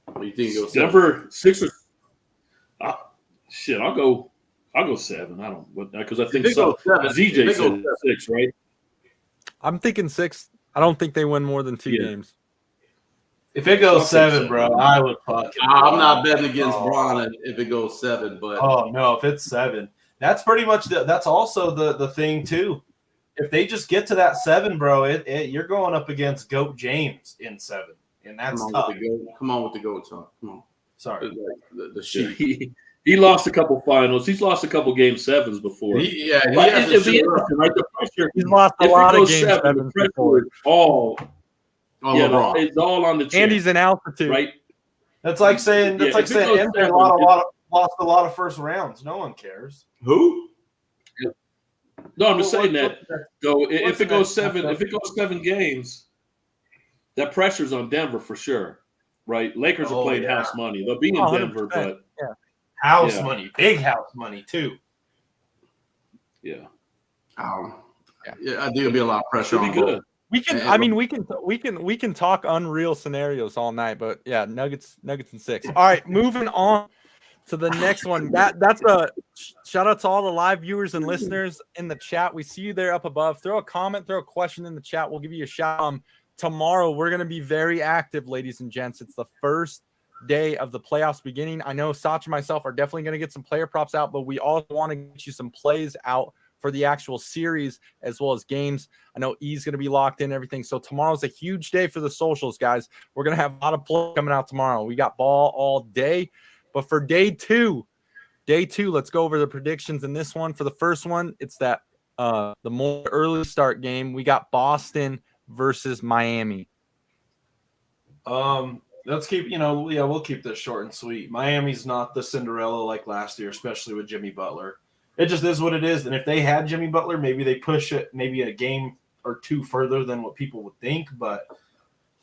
[SPEAKER 3] What do you think? Goes
[SPEAKER 4] Denver 6 or shit? I'll go 7. I don't, because I think so. ZJ said 6, right?
[SPEAKER 1] I'm thinking 6. I don't think they win more than 2 games.
[SPEAKER 2] If it goes 7, bro, I would fucking.
[SPEAKER 3] I'm not betting against Bron if it goes 7, but
[SPEAKER 2] no, if it's 7, that's pretty much that's also the thing too. If they just get to that 7, bro, you're going up against Goat James in 7, and that's tough.
[SPEAKER 3] Come on with the goat talk. Come on.
[SPEAKER 2] Sorry,
[SPEAKER 3] the shit.
[SPEAKER 4] He lost a couple finals. He's lost a couple game 7s before.
[SPEAKER 3] He has
[SPEAKER 4] right? The pressure.
[SPEAKER 1] He's lost a lot of game 7s
[SPEAKER 4] the pressure is all.
[SPEAKER 3] LeBron.
[SPEAKER 4] It's all on the chin.
[SPEAKER 1] And he's in altitude,
[SPEAKER 4] right?
[SPEAKER 2] That's like saying MJ lost a lot of first rounds. No one cares.
[SPEAKER 3] Who?
[SPEAKER 4] No, I'm just saying that. So if it goes 7 games, that pressure's on Denver for sure, right? Lakers are playing house money. They'll be in Denver, but
[SPEAKER 2] house money, big house money too.
[SPEAKER 4] Yeah.
[SPEAKER 3] I think it'll be a lot of pressure.
[SPEAKER 4] Should be good.
[SPEAKER 1] We can talk unreal scenarios all night, but yeah, Nuggets and 6. All right, moving on to the next one. That's a shout out to all the live viewers and listeners in the chat. We see you there up above. Throw a comment, throw a question in the chat. We'll give you a shout. Tomorrow we're going to be very active, ladies and gents. It's the first day of the playoffs beginning. I know Sach and myself are definitely going to get some player props out, but we also want to get you some plays out for the actual series as well as games. I know E's going to be locked in and everything. So tomorrow's a huge day for the socials, guys. We're going to have a lot of play coming out tomorrow. We got ball all day. But for day two, let's go over the predictions in this one. For the first one, it's that the more early start game. We got Boston versus Miami.
[SPEAKER 2] Let's keep, we'll keep this short and sweet. Miami's not the Cinderella like last year, especially with Jimmy Butler. It just is what it is. And if they had Jimmy Butler, maybe they push it maybe a game or 2 further than what people would think. But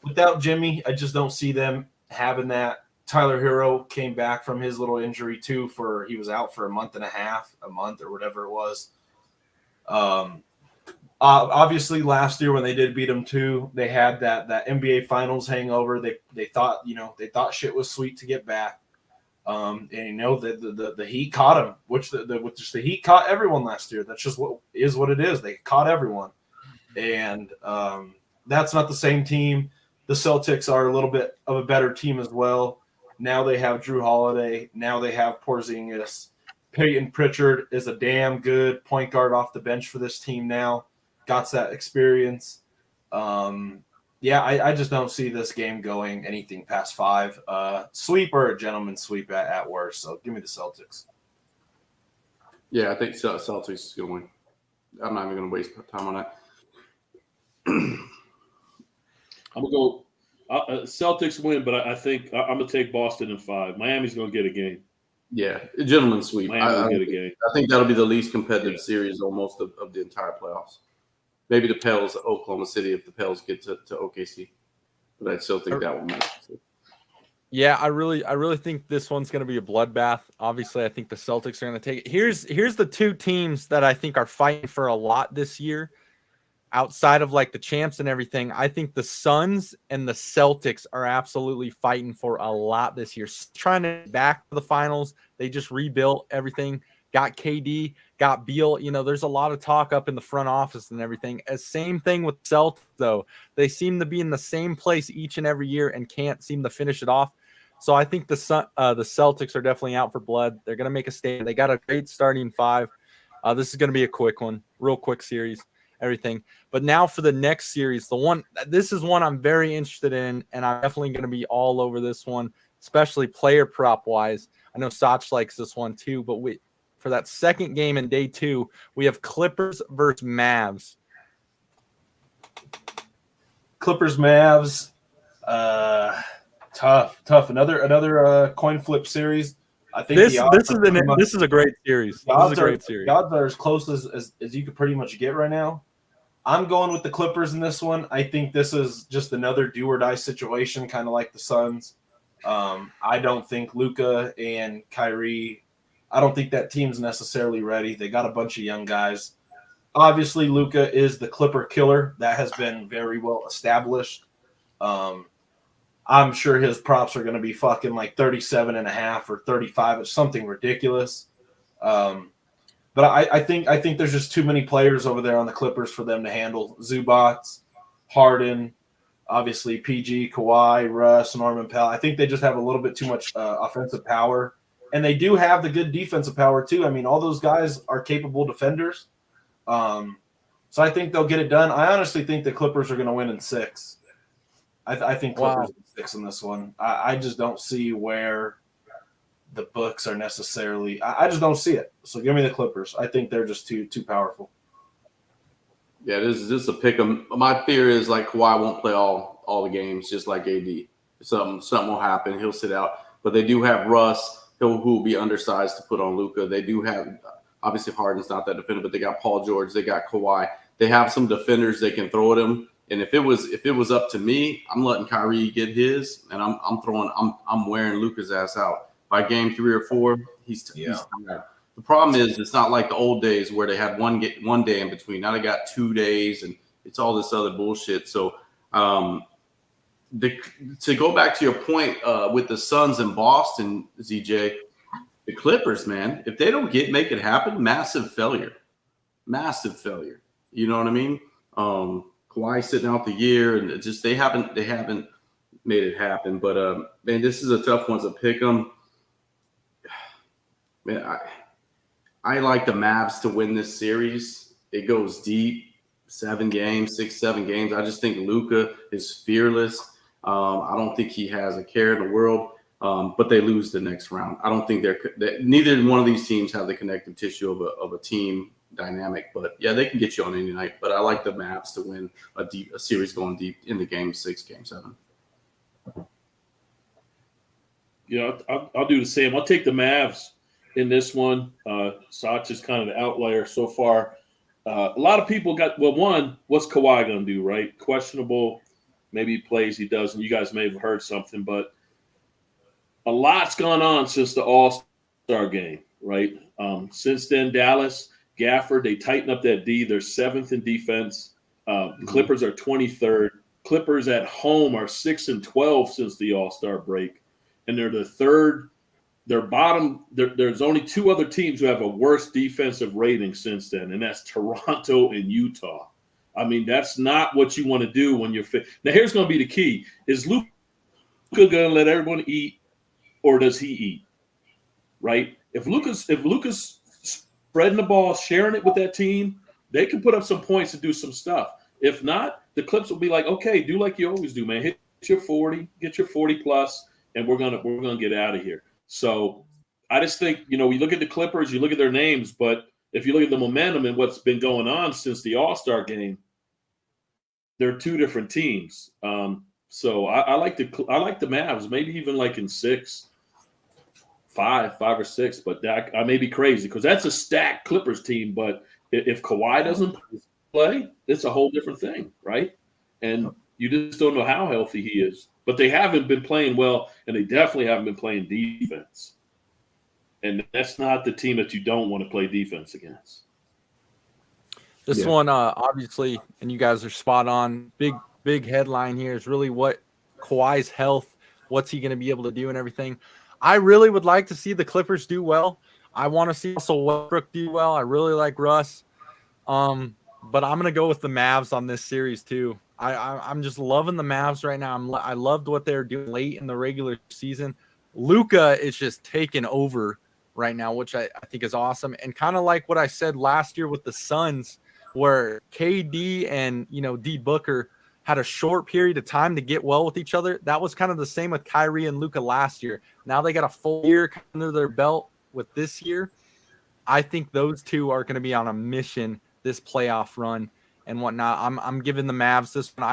[SPEAKER 2] without Jimmy, I just don't see them having that. Tyler Hero came back from his little injury too. He was out for a month or whatever it was. Obviously last year when they did beat them too, they had that NBA Finals hangover. They thought shit was sweet to get back. And the Heat caught him, which the Heat caught everyone last year. That's just what it is. They caught everyone, and that's not the same team. The Celtics are a little bit of a better team as well. Now they have Drew Holiday. Now they have Porzingis. Peyton Pritchard is a damn good point guard off the bench for this team now. Got that experience. Yeah, I just don't see this game going anything past 5. Sweep or a gentleman's sweep at worst. So give me the Celtics.
[SPEAKER 3] Yeah, I think Celtics is going to win. I'm not even going to waste time on that.
[SPEAKER 4] I'm gonna go Celtics win, but I think I'm gonna take Boston in 5. Miami's gonna get a game.
[SPEAKER 3] Yeah, a gentleman's sweep.
[SPEAKER 4] Miami will get a game.
[SPEAKER 3] I think that'll be the least competitive series almost of the entire playoffs. Maybe the Pels, Oklahoma City, if the Pels get to OKC. But I still think that one might.
[SPEAKER 1] Yeah, I really think this one's going to be a bloodbath. Obviously, I think the Celtics are going to take it. Here's the two teams that I think are fighting for a lot this year. Outside of like the champs and everything, I think the Suns and the Celtics are absolutely fighting for a lot this year. Trying to get back to the finals. They just rebuilt everything. Got KD, got Beal. You know, there's a lot of talk up in the front office and everything. Same thing with Celtics, though. They seem to be in the same place each and every year and can't seem to finish it off. So I think the Celtics are definitely out for blood. They're going to make a statement. They got a great starting 5. This is going to be a quick one, real quick series, everything. But now for the next series, this is one I'm very interested in, and I'm definitely going to be all over this one, especially player prop wise. I know Sach likes this one too, but for that second game in day 2, we have Clippers versus Mavs.
[SPEAKER 2] Clippers, Mavs. Tough. Another coin flip series. I think
[SPEAKER 1] this is a great series. This is a great series.
[SPEAKER 2] The odds are as close as you could pretty much get right now. I'm going with the Clippers in this one. I think this is just another do or die situation, kind of like the Suns. I don't think Luka and Kyrie. I don't think that team's necessarily ready. They got a bunch of young guys. Obviously, Luka is the Clipper killer. That has been very well established. I'm sure his props are going to be fucking like 37.5 or 35. It's something ridiculous. But I think there's just too many players over there on the Clippers for them to handle. Zubats, Harden, obviously PG, Kawhi, Russ, Norman Powell. I think they just have a little bit too much offensive power. And they do have the good defensive power too. I mean, all those guys are capable defenders. So I think they'll get it done. I honestly think the Clippers are going to win in 6. I think Clippers in 6 in this one. I just don't see where the books are necessarily. I just don't see it. So give me the Clippers. I think they're just too powerful.
[SPEAKER 3] Yeah, this is just a pick 'em. My fear is like Kawhi won't play all the games, just like AD. Something will happen. He'll sit out. But they do have Russ, who will be undersized to put on Luka. They do have obviously Harden's not that defender, but they got Paul George. They got Kawhi. They have some defenders they can throw at him. And if it was up to me, I'm letting Kyrie get his, and I'm wearing Luka's ass out. By game 3 or 4, he's tired. The problem is it's not like the old days where they had one day in between. Now they got 2 days, and it's all this other bullshit. So to go back to your point with the Suns and Boston, ZJ, the Clippers, man, if they don't make it happen, massive failure. You know what I mean? Kawhi sitting out the year, and it just they haven't made it happen. But man, this is a tough one to pick them. Man, I like the Mavs to win this series. It goes deep, 7 games, 6, 7 games. I just think Luka is fearless. I don't think he has a care in the world. But they lose the next round. I don't think neither one of these teams have the connective tissue of a team dynamic. But yeah, they can get you on any night. But I like the Mavs to win a series going deep into game 6, game 7.
[SPEAKER 4] Yeah, I'll do the same. I'll take the Mavs in this one. Sach is kind of the outlier so far. A lot of people what's Kawhi going to do, right? Questionable. Maybe he plays, he doesn't. You guys may have heard something, but a lot's gone on since the All-Star game, right? Since then, Dallas, Gafford, they tighten up that D. They're 7th in defense. Clippers are 23rd. Clippers at home are 6-12 since the All-Star break. And they're the 3rd. They're bottom. There's only 2 other teams who have a worse defensive rating since then, and that's Toronto and Utah. I mean, that's not what you want to do when you're fit. Now, here's going to be the key. Is Luka going to let everyone eat, or does he eat? Right? If Luka's spreading the ball, sharing it with that team, they can put up some points and do some stuff. If not, the Clips will be like, okay, do like you always do, man. Hit your 40, get your 40 plus, and we're gonna get out of here. So I just think, you look at the Clippers, you look at their names, but if you look at the momentum and what's been going on since the All-Star game, they're two different teams. So I like the Mavs, maybe even like in 5 or 6, but that I may be crazy because that's a stacked Clippers team. But if Kawhi doesn't play, it's a whole different thing, right? And you just don't know how healthy he is. But they haven't been playing well, and they definitely haven't been playing defense. And that's not the team that you don't want to play defense against.
[SPEAKER 1] This one, obviously, and you guys are spot on. Big headline here is really what Kawhi's health, what's he going to be able to do and everything. I really would like to see the Clippers do well. I want to see also Westbrook do well. I really like Russ. But I'm going to go with the Mavs on this series too. I'm just loving the Mavs right now. I loved what they're doing late in the regular season. Luka is just taking over right now, which I think is awesome. And kind of like what I said last year with the Suns, where KD and, D Booker had a short period of time to get well with each other. That was kind of the same with Kyrie and Luka last year. Now they got a full year under their belt with this year. I think those two are going to be on a mission this playoff run and whatnot. I'm giving the Mavs this one.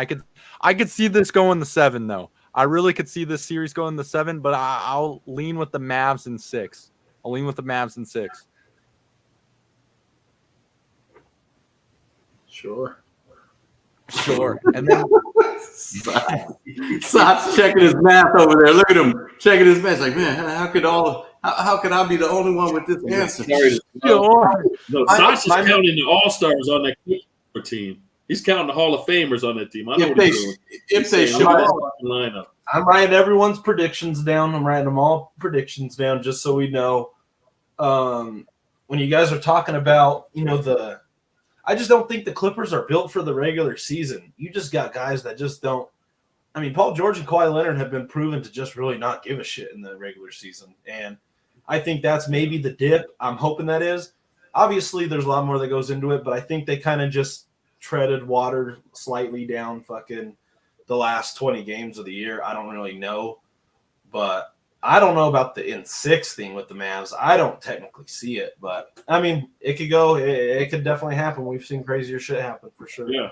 [SPEAKER 1] I could see this going the 7 though. I really could see this series going the 7, but I'll lean with the Mavs in 6. I'll lean with the Mavs in 6.
[SPEAKER 2] Sure.
[SPEAKER 1] And then
[SPEAKER 3] Sot's checking his math over there. Look at him checking his math. Like, man, how could I be the only one with this answer?
[SPEAKER 4] No, Sot's is counting the All-Stars on that Clipper team. He's counting the Hall of Famers on that team. I know what he's doing.
[SPEAKER 2] If they should,
[SPEAKER 4] lineup.
[SPEAKER 2] I'm writing everyone's predictions down. I'm writing them all predictions down just so we know. When you guys are talking about, I just don't think the Clippers are built for the regular season. You just got guys that just don't. I mean, Paul George and Kawhi Leonard have been proven to just really not give a shit in the regular season. And I think that's maybe the dip. I'm hoping that is. Obviously, there's a lot more that goes into it, but I think they kind of just treaded water slightly down fucking the last 20 games of the year. I don't really know. But I don't know about the in 6 thing with the Mavs. I don't technically see it, but I mean, it could go. It could definitely happen. We've seen crazier shit happen for sure.
[SPEAKER 4] Yeah,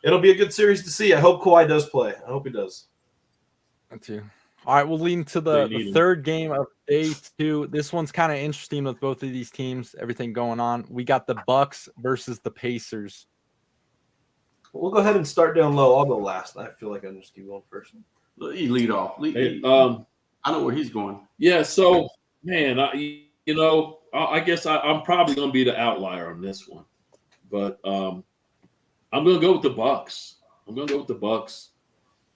[SPEAKER 2] it'll be a good series to see. I hope Kawhi does play. I hope he does.
[SPEAKER 1] Me too. All right, we'll lean to the third game of day 2. This one's kind of interesting with both of these teams. Everything going on. We got the Bucks versus the Pacers.
[SPEAKER 2] We'll go ahead and start down low. I'll go last. I feel like I'm just keep going first.
[SPEAKER 3] You lead off. I know where he's going.
[SPEAKER 4] Yeah, so, man, I guess I'm probably going to be the outlier on this one. But I'm going to go with the Bucks.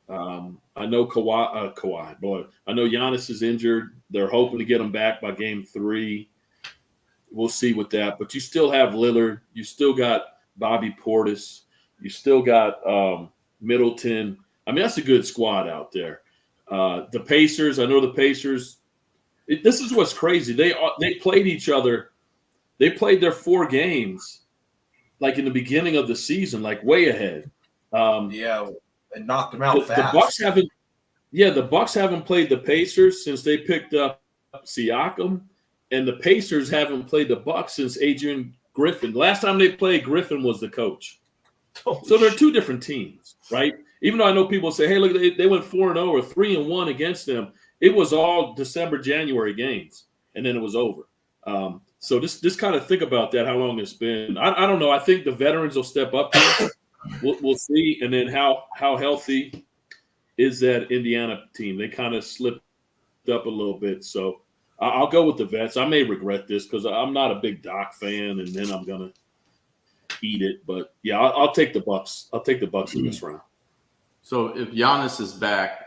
[SPEAKER 4] I know Kawhi, boy. I know Giannis is injured. They're hoping to get him back by game 3. We'll see with that. But you still have Lillard. You still got Bobby Portis. You still got Middleton. I mean, that's a good squad out there. The Pacers, I know the Pacers. This is what's crazy. They played each other. They played their 4 games, like in the beginning of the season, like way ahead.
[SPEAKER 2] And knocked them out fast.
[SPEAKER 4] The Bucks haven't played the Pacers since they picked up Siakam, and the Pacers haven't played the Bucks since Adrian Griffin. The last time they played, Griffin was the coach. So they're 2 different teams, right? Even though I know people say, hey, look, they went 4-0 or 3-1 against them. It was all December, January games, and then it was over. So just kind of think about that, how long it's been. I don't know. I think the veterans will step up here. We'll see. And then how healthy is that Indiana team? They kind of slipped up a little bit. So I'll go with the vets. I may regret this because I'm not a big Doc fan, and then I'm going to eat it. But, yeah, I'll take the Bucks. I'll take the Bucks in this round.
[SPEAKER 3] So if Giannis is back,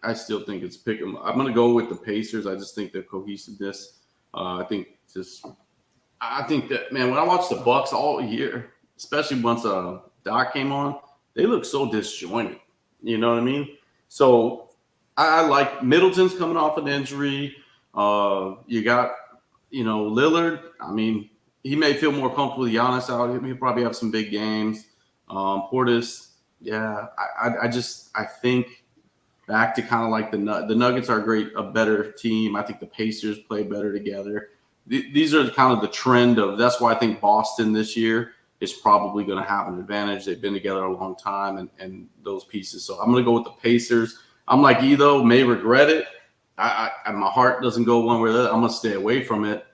[SPEAKER 3] I still think it's pick 'em. I'm going to go with the Pacers. I just think the cohesiveness. I think that, man, when I watched the Bucks all year, especially once Doc came on, they look so disjointed. You know what I mean? So I like Middleton's coming off an injury. You got, Lillard. I mean, he may feel more comfortable with Giannis out. He'll probably have some big games. Portis, yeah, I think back to kind of like the Nuggets are a better team. I think the Pacers play better together. These are kind of the trend of. That's why I think Boston this year is probably going to have an advantage. They've been together a long time, and those pieces. So I'm going to go with the Pacers. I'm like you though, may regret it. I my heart doesn't go one way or the other. I'm going to stay away from it.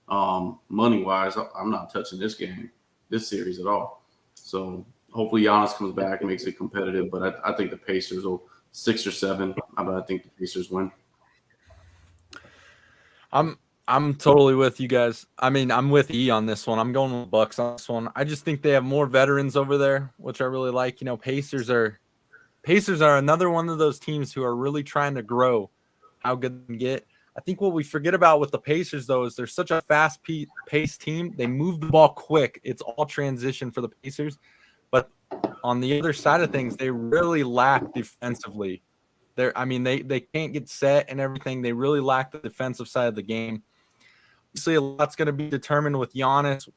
[SPEAKER 3] Money wise, I'm not touching this series at all. So hopefully Giannis comes back and makes it competitive. But I think the Pacers will 6 or 7. But I think the Pacers win.
[SPEAKER 1] I'm totally with you guys. I mean, I'm with E on this one. I'm going with Bucks on this one. I just think they have more veterans over there, which I really like. You know, Pacers are another one of those teams who are really trying to grow how good they can get. I think what we forget about with the Pacers, though, is they're such a fast-paced team. They move the ball quick. It's all transition for the Pacers. But on the other side of things, they really lack defensively. They can't get set and everything. They really lack the defensive side of the game. Obviously, a lot's going to be determined with Giannis,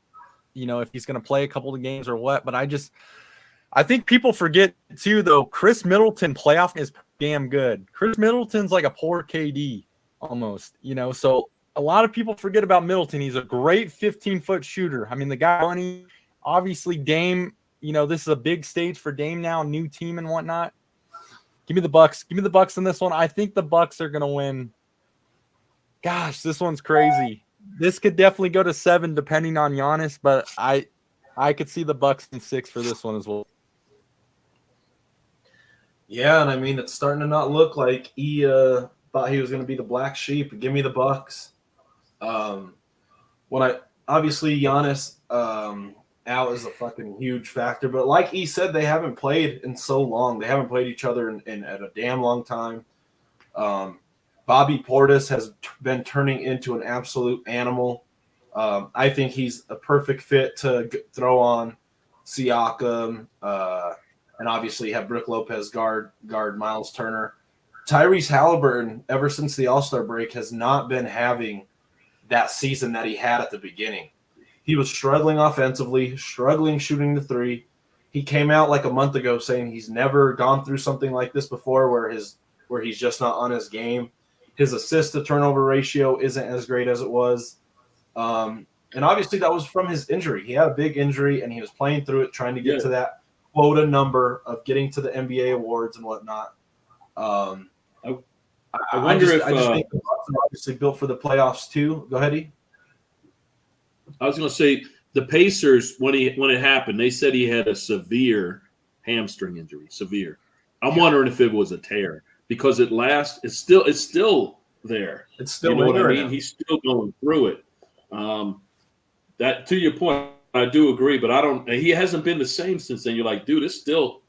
[SPEAKER 1] you know, if he's going to play a couple of games or what. But I think people forget, too, though, Chris Middleton playoff is damn good. Chris Middleton's like a poor KD almost, you know. So a lot of people forget about Middleton. He's a great 15-foot shooter. I mean, the guy running, obviously Dame, you know, this is a big stage for Dame now, new team and whatnot. Give me the Bucks. Give me the Bucks in this one. I think the Bucks are going to win. Gosh, this one's crazy. This could definitely go to 7 depending on Giannis, but I could see the Bucks in 6 for this one as well.
[SPEAKER 2] Yeah, and I mean, it's starting to not look like he thought he was going to be the black sheep. Give me the Bucks. Obviously Giannis out is a fucking huge factor, but like he said, they haven't played in so long. They haven't played each other in a damn long time. Bobby Portis has been turning into an absolute animal. I think he's a perfect fit to throw on Siakam, and obviously have Brook Lopez guard Miles Turner. Tyrese Halliburton, ever since the All-Star break, has not been having that season that he had at the beginning. He was struggling offensively, struggling shooting the three. He came out like a month ago saying he's never gone through something like this before where he's just not on his game. His assist to turnover ratio isn't as great as it was. And obviously that was from his injury. He had a big injury and he was playing through it, trying to get to that quota number of getting to the NBA awards and whatnot. I wonder if I just think the Bucks are obviously built for the playoffs too. Go ahead, E.
[SPEAKER 4] I was going to say the Pacers, when it happened, they said he had a severe hamstring injury. Severe. I'm wondering if it was a tear because it's still there.
[SPEAKER 2] It's still,
[SPEAKER 4] you know what I mean?
[SPEAKER 2] Now.
[SPEAKER 4] He's still going through it. That, to your point, I do agree, but he hasn't been the same since then. You're like, dude, it's still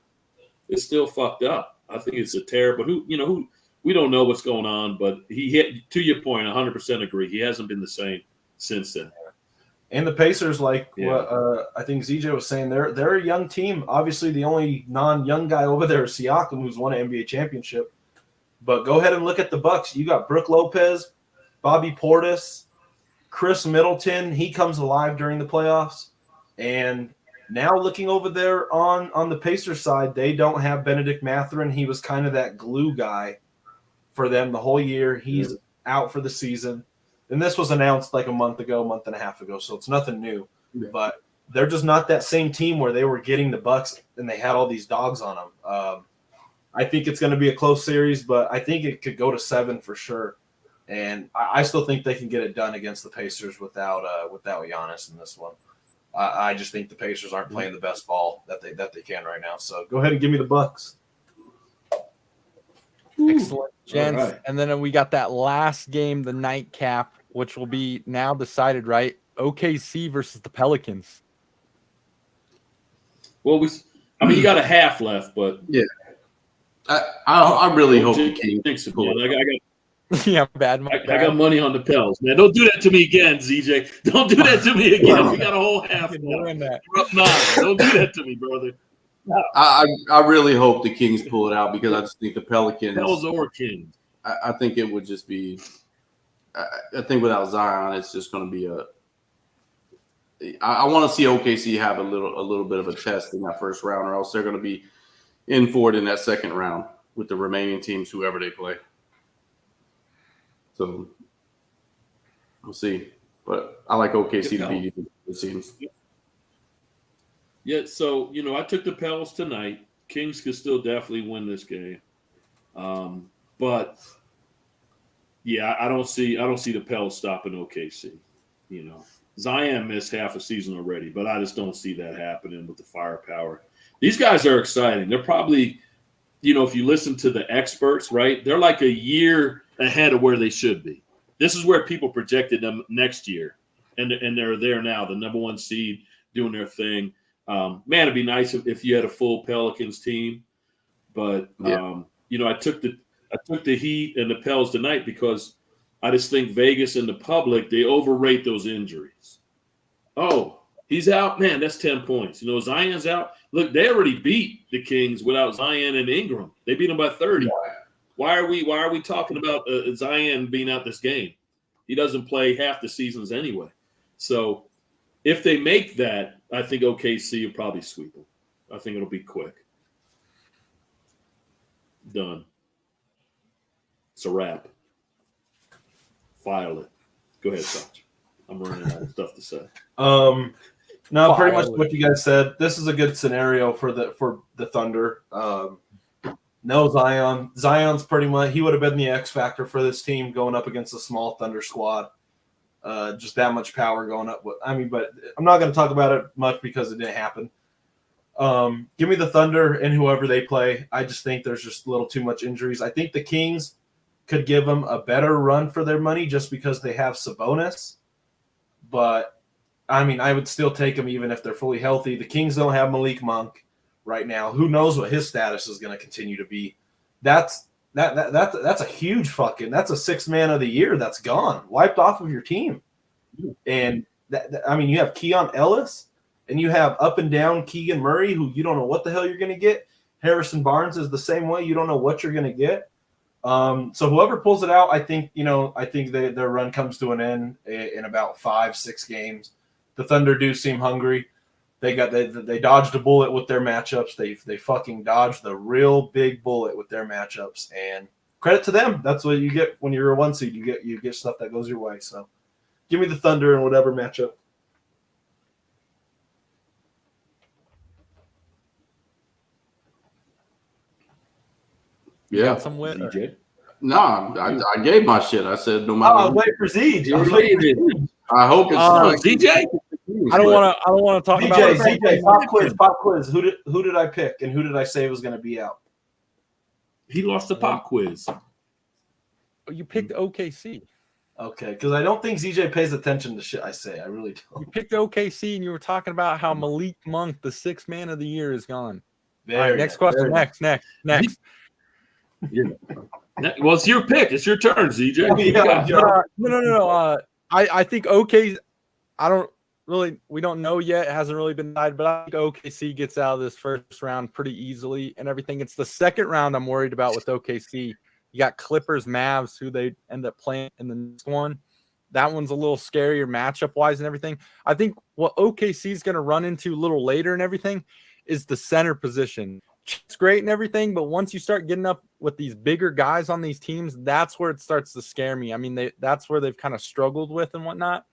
[SPEAKER 4] fucked up. I think it's a tear, but we don't know what's going on, but he hit, to your point, 100% agree. He hasn't been the same since then.
[SPEAKER 2] And the Pacers, what I think ZJ was saying, they're a young team. Obviously, the only non-young guy over there is Siakam, who's won an NBA championship. But go ahead and look at the Bucks. You got Brook Lopez, Bobby Portis, Chris Middleton. He comes alive during the playoffs. And now looking over there on the Pacers side, they don't have Benedict Mathurin. He was kind of that glue guy for them the whole year. He's out for the season. And this was announced like a month and a half ago, so it's nothing new. Yeah. But they're just not that same team where they were getting the Bucks and they had all these dogs on them. I think it's going to be a close series, but I think it could go to 7 for sure. And I still think they can get it done against the Pacers without Giannis in this one. I just think the Pacers aren't playing the best ball that they can right now. So go ahead and give me the Bucks.
[SPEAKER 1] Excellent, gents.
[SPEAKER 4] Right.
[SPEAKER 1] And then we got that last game, the nightcap, which will be now decided, right? OKC versus the Pelicans.
[SPEAKER 4] Well, you got a half left, but
[SPEAKER 3] yeah, I really hope the Kings pull it.
[SPEAKER 1] Yeah, bad.
[SPEAKER 4] I got money on the Pels, man. Don't do that to me again, ZJ. Don't do that to me again. We got a whole half. We're up 9. Don't do that to me, brother.
[SPEAKER 3] I really hope the Kings pull it out because I just think the Pelicans.
[SPEAKER 4] Pels or Kings.
[SPEAKER 3] I think it would just be. I think without Zion, it's just going to be I want to see OKC have a little bit of a test in that first round, or else they're going to be in for it in that second round with the remaining teams, whoever they play. So we'll see. But I like OKC to beat the teams.
[SPEAKER 4] Yeah, so I took the Pels tonight. Kings could still definitely win this game, but yeah, I don't see the Pels stopping OKC. Zion missed half a season already, but I just don't see that happening with the firepower. These guys are exciting. They're probably, if you listen to the experts, right, they're like a year ahead of where they should be. This is where people projected them next year, and they're there now, the number one seed, doing their thing. Man, it'd be nice if you had a full Pelicans team, but I took the Heat and the Pels tonight because I just think Vegas and the public, they overrate those injuries. Oh, he's out, man. That's 10 points. Zion's out. Look, they already beat the Kings without Zion and Ingram. They beat them by 30. Why are we talking about Zion being out this game? He doesn't play half the seasons anyway. So if they make that, I think OKC will probably sweep them. I think it'll be quick. Done. It's a wrap. File it. Go ahead, Sach. I'm running out of stuff to say.
[SPEAKER 2] No, pretty much what you guys said. This is a good scenario for the Thunder. No Zion. Zion's pretty much, he would have been the X factor for this team going up against a small Thunder squad. Just that much power going up. But I'm not going to talk about it much because it didn't happen. Give me the Thunder and whoever they play. I just think there's just a little too much injuries. I think the Kings could give them a better run for their money just because they have Sabonis. But, I would still take them even if they're fully healthy. The Kings don't have Malik Monk right now. Who knows what his status is going to continue to be. That's a huge that's a sixth man of the year that's gone, wiped off of your team. And, you have Keon Ellis, and you have up and down Keegan Murray, who you don't know what the hell you're going to get. Harrison Barnes is the same way. You don't know what you're going to get. So whoever pulls it out, I think their run comes to an end in about 5-6 games. The Thunder do seem hungry. They dodged a bullet with their matchups. They fucking dodged the real big bullet with their matchups, and credit to them. That's what you get when you're a 1 seed. You get stuff that goes your way. So give me the Thunder in whatever matchup.
[SPEAKER 3] Yeah.
[SPEAKER 1] Some win.
[SPEAKER 3] No, I gave my shit. I said no matter.
[SPEAKER 2] I was waiting for Zeke.
[SPEAKER 3] I hope it's
[SPEAKER 4] ZJ.
[SPEAKER 1] I don't want to talk about
[SPEAKER 2] ZJ. Pop quiz. Who did I pick and who did I say was going to be out?
[SPEAKER 4] He lost the pop quiz.
[SPEAKER 1] You picked OKC.
[SPEAKER 2] Okay, because I don't think ZJ pays attention to shit I say. I really don't.
[SPEAKER 1] You picked OKC, and you were talking about how Malik Monk, the sixth man of the year, is gone. All right, next question. Next.
[SPEAKER 4] Well, it's your pick. It's your turn, ZJ.
[SPEAKER 1] No. I think we don't know yet. It hasn't really been decided, but I think OKC gets out of this first round pretty easily and everything. It's the second round I'm worried about with OKC. You got Clippers, Mavs, who they end up playing in the next one. That one's a little scarier matchup-wise and everything. I think what OKC is going to run into a little later and everything is the center position. It's great and everything, but once you start getting up with these bigger guys on these teams, that's where it starts to scare me. That's where they've kind of struggled with and whatnot.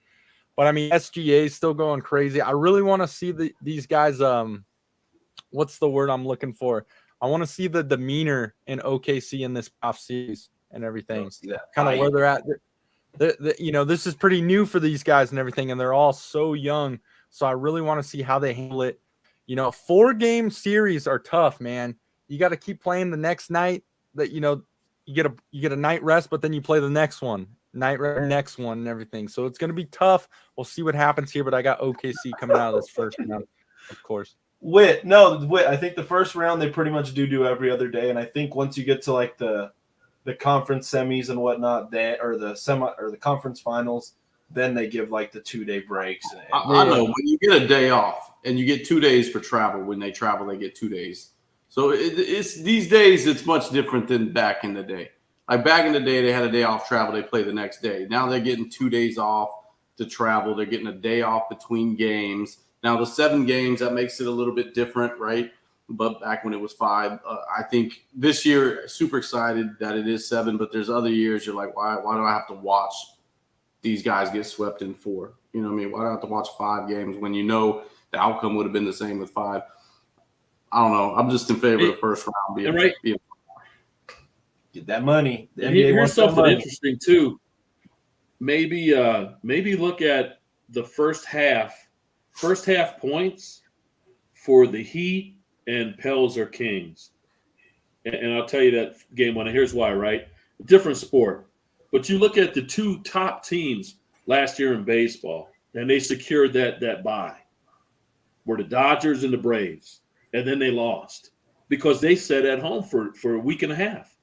[SPEAKER 1] But SGA is still going crazy. I really want to see these guys. What's the word I'm looking for? I want to see the demeanor in OKC in this off series and everything. Kind of where they're at. This is pretty new for these guys and everything, and they're all so young. So I really want to see how they handle it. 4-game series are tough, man. You got to keep playing the next night. That you get a night rest, but then you play the next one, next one, and everything. So it's going to be tough. We'll see what happens here, but I got OKC coming out of this first round, of course.
[SPEAKER 2] Whit. I think the first round they pretty much do every other day, and I think once you get to like the conference semis and whatnot, or the conference finals, then they give like the 2-day breaks.
[SPEAKER 3] I know when you get a day off and you get 2 days for travel. When they travel, they get 2 days. So it's these days it's much different than back in the day. Like back in the day, they had a day off travel. They play the next day. Now they're getting 2 days off. to travel. They're getting a day off between games. Now, the 7 games, that makes it a little bit different, right? But back when it was 5, I think this year, super excited that it is 7, but there's other years you're like, why do I have to watch these guys get swept in 4? You know what I mean? Why do I have to watch 5 games when you know the outcome would have been the same with 5? I don't know. I'm just in favor of the first round being
[SPEAKER 4] right.
[SPEAKER 2] Get that money. The NBA
[SPEAKER 4] Here's
[SPEAKER 2] wants that
[SPEAKER 4] something
[SPEAKER 2] money.
[SPEAKER 4] interesting too. Maybe look at the first half points for the Heat and Pels or Kings. And I'll tell you that game one. And here's why, right? Different sport. But you look at the 2 top teams last year in baseball, and they secured that bye. Were the Dodgers and the Braves. And then they lost because they sat at home for a week and a half.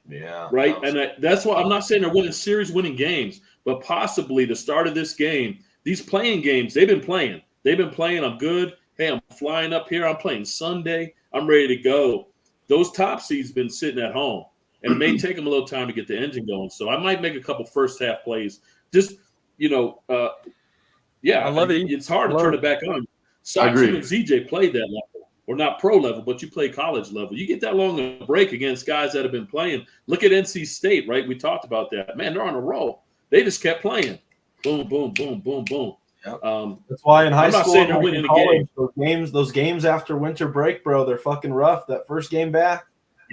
[SPEAKER 2] Yeah.
[SPEAKER 4] Right. And that's why I'm not saying they're winning games, but possibly the start of this game, these playing games, they've been playing. I'm good. Hey, I'm flying up here. I'm playing Sunday. I'm ready to go. Those top seeds been sitting at home, and it may take them a little time to get the engine going. So I might make a couple first half plays. Just, I
[SPEAKER 1] love it.
[SPEAKER 4] It's hard to turn it back on.
[SPEAKER 3] I agree.
[SPEAKER 4] You and ZJ played that level. Or not pro level, but you play college level. You get that long a break against guys that have been playing. Look at NC State, right? We talked about that. Man, they're on a roll. They just kept playing. Boom, boom, boom, boom, boom.
[SPEAKER 2] Yep. That's why in high
[SPEAKER 4] I'm not
[SPEAKER 2] school,
[SPEAKER 4] saying they're
[SPEAKER 2] like
[SPEAKER 4] winning
[SPEAKER 2] in
[SPEAKER 4] the
[SPEAKER 2] college, those games after winter break, bro, they're fucking rough. That first game back,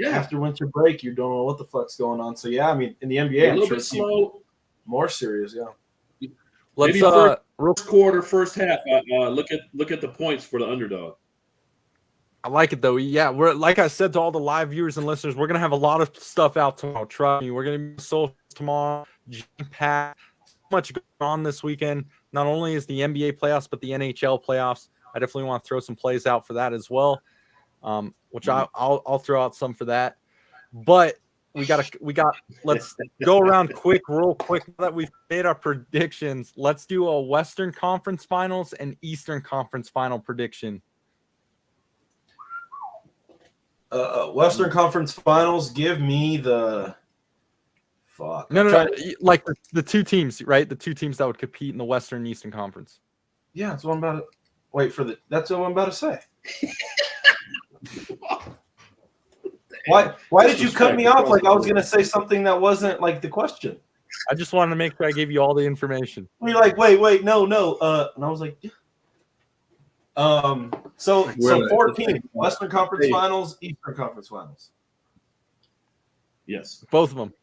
[SPEAKER 2] after winter break, you don't know what the fuck's going on. So yeah, I mean, in the NBA,
[SPEAKER 4] a little bit slow,
[SPEAKER 2] more serious. Yeah.
[SPEAKER 1] Let's
[SPEAKER 4] maybe first quarter, first half. Look at the points for the underdog.
[SPEAKER 1] I like it though. Yeah, we're like I said to all the live viewers and listeners, we're gonna have a lot of stuff out tomorrow. Trust me, we're gonna be social tomorrow. Jam-packed. So much going on this weekend. Not only is the NBA playoffs, but the NHL playoffs. I definitely want to throw some plays out for that as well. Which I'll throw out some for that. But we got. Let's go around real quick. Now that we've made our predictions, let's do a Western Conference Finals and Eastern Conference Final prediction.
[SPEAKER 2] Western Conference Finals. Give me the fuck.
[SPEAKER 1] No. Like the 2 teams, right? The 2 teams that would compete in the Western and Eastern Conference.
[SPEAKER 2] Yeah, that's what I'm about to wait for. That's what I'm about to say. Why did you cut me off like I was gonna say something that wasn't like the question?
[SPEAKER 1] I just wanted to make sure I gave you all the information.
[SPEAKER 2] You're like, wait, no. And I was like, yeah. So 14 Western Conference Finals, Eastern Conference Finals.
[SPEAKER 4] Yes,
[SPEAKER 1] both of them.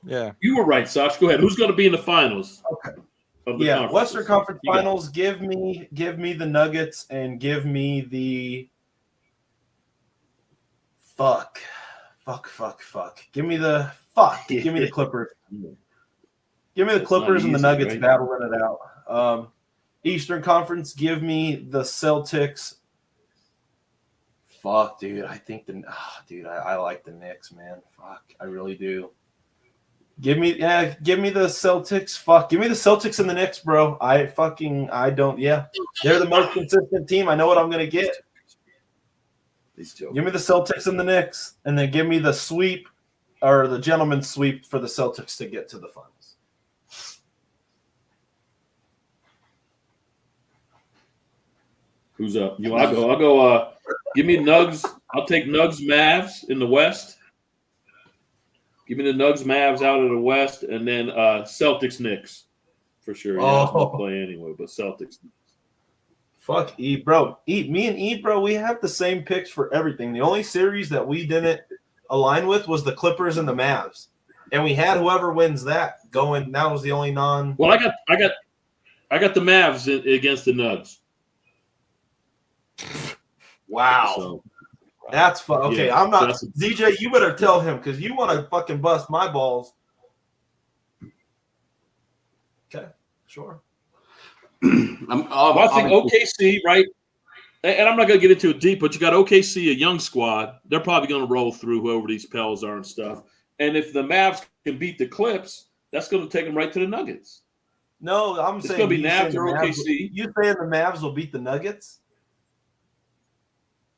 [SPEAKER 1] Yeah,
[SPEAKER 4] you were right, Sach. Go ahead. Who's going to be in the finals?
[SPEAKER 2] Okay. Western Conference Finals. Give me the Nuggets and give me the fuck. Give me the Clippers. Give me the Clippers and the Nuggets battling it out. Eastern Conference, give me the Celtics. Fuck, dude. I think I like the Knicks, man. Fuck, I really do. Give me the Celtics. Fuck, give me the Celtics and the Knicks, bro. I don't. Yeah, they're the most consistent team. I know what I'm gonna get. Give me the Celtics and the Knicks, and then give me the sweep or the gentleman's sweep for the Celtics to get to the finals.
[SPEAKER 4] Who's up? I'll go. Give me Nugs. I'll take Nugs Mavs in the West. Give me the Nugs Mavs out of the West, and then Celtics Knicks for sure. Yeah, that's my play anyway, but Celtics.
[SPEAKER 2] Fuck E, bro. Me and E, bro, we have the same picks for everything. The only series that we didn't align with was the Clippers and the Mavs, and we had whoever wins that going. That was the only non.
[SPEAKER 4] Well, I got the Mavs against the Nugs.
[SPEAKER 2] Wow.
[SPEAKER 4] So,
[SPEAKER 2] that's fun. Okay,
[SPEAKER 4] yeah,
[SPEAKER 2] I'm not ZJ. You better tell him because you want to fucking bust my balls. Okay, sure.
[SPEAKER 4] I think OKC, right? And I'm not going to get into it deep, but you got OKC, a young squad. They're probably going to roll through whoever these Pels are and stuff. And if the Mavs can beat the Clips, that's going to take them right to the Nuggets.
[SPEAKER 2] No, I'm
[SPEAKER 4] it's
[SPEAKER 2] saying
[SPEAKER 4] going to be Mavs or OKC.
[SPEAKER 2] You saying the Mavs will beat the Nuggets?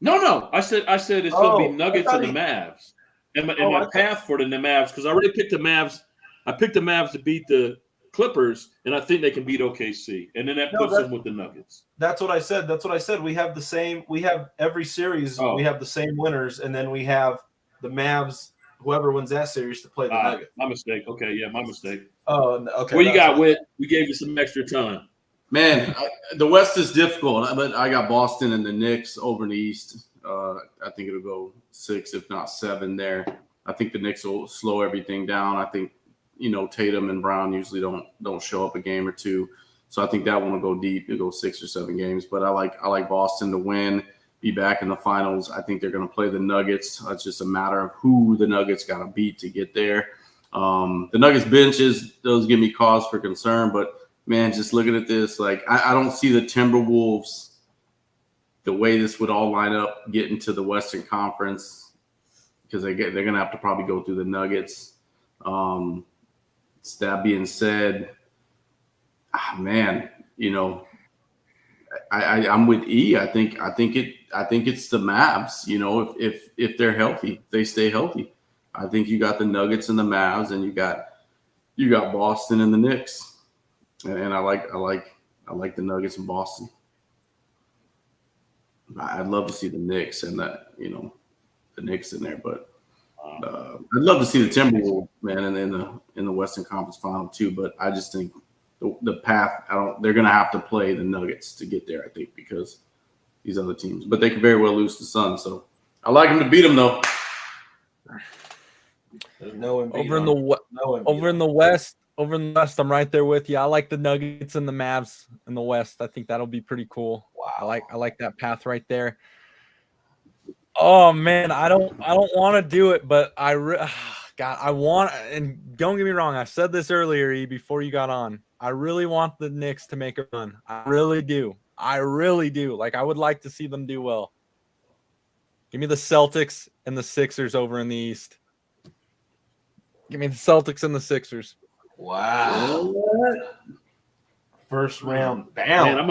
[SPEAKER 4] No. I said it's going to be Nuggets and the Mavs. And my path for the Mavs, because I already picked the Mavs. I picked the Mavs to beat the Clippers, and I think they can beat OKC, and then that
[SPEAKER 2] No,
[SPEAKER 4] puts
[SPEAKER 2] that-
[SPEAKER 4] them with the Nuggets.
[SPEAKER 2] That's what I said. We have the same. We have every series.
[SPEAKER 4] Oh.
[SPEAKER 2] We have the same winners, and then we have the Mavs. Whoever wins that series to play the Nuggets.
[SPEAKER 4] My mistake. Okay, yeah, my mistake.
[SPEAKER 2] Oh, okay.
[SPEAKER 4] What you
[SPEAKER 2] that's
[SPEAKER 4] got,
[SPEAKER 2] right.
[SPEAKER 4] Whit? We gave you some extra time.
[SPEAKER 3] Man, the West is difficult, but I got Boston and the Knicks over in the East. I think it'll go 6, if not 7 there. I think the Knicks will slow everything down. I think, Tatum and Brown usually don't show up a game or two. So I think that one will go deep. It'll go 6 or 7 games. But I like Boston to win, be back in the finals. I think they're going to play the Nuggets. It's just a matter of who the Nuggets got to beat to get there. The Nuggets benches, those give me cause for concern. But, man, just looking at this, I don't see the Timberwolves, the way this would all line up, getting to the Western Conference, because they're going to have to probably go through the Nuggets. That being said, man, I'm with E. I think it's the Mavs. If they're healthy, if they stay healthy. I think you got the Nuggets and the Mavs, and you got Boston and the Knicks, and I like the Nuggets and Boston. I'd love to see the Knicks and the Knicks in there, but I'd love to see the Timberwolves, man, and in the Western Conference Final too. But I just think the path, they're going to have to play the Nuggets to get there, I think, because these other teams. But they could very well lose the Suns. So I like them to beat them, though.
[SPEAKER 2] There's no Embiid
[SPEAKER 1] Over in
[SPEAKER 2] on-
[SPEAKER 1] the
[SPEAKER 2] no Embiid
[SPEAKER 1] over in
[SPEAKER 2] on.
[SPEAKER 1] the West, I'm right there with you. I like the Nuggets and the Mavs in the West. I think that'll be pretty cool.
[SPEAKER 2] Wow.
[SPEAKER 1] I like that path right there. Oh man, I don't want to do it, but God, I want. And don't get me wrong, I said this earlier, E, before you got on. I really want the Knicks to make a run. I really do. Like, I would like to see them do well. Give me the Celtics and the Sixers over in the East. Give me the Celtics and the Sixers.
[SPEAKER 2] Wow. First round bounce.
[SPEAKER 4] Man, I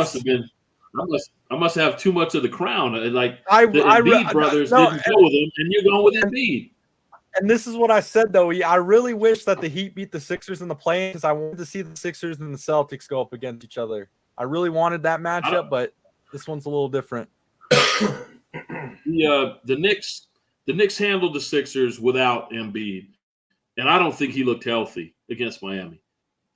[SPEAKER 4] must have too much of the crown. Like
[SPEAKER 1] I
[SPEAKER 4] the Embiid brothers didn't go with him, and you're going with Embiid.
[SPEAKER 1] And this is what I said, though. I really wish that the Heat beat the Sixers in the play-in because I wanted to see the Sixers and the Celtics go up against each other. I really wanted that matchup, but this one's a little different.
[SPEAKER 4] The Knicks handled the Sixers without Embiid, and I don't think he looked healthy against Miami.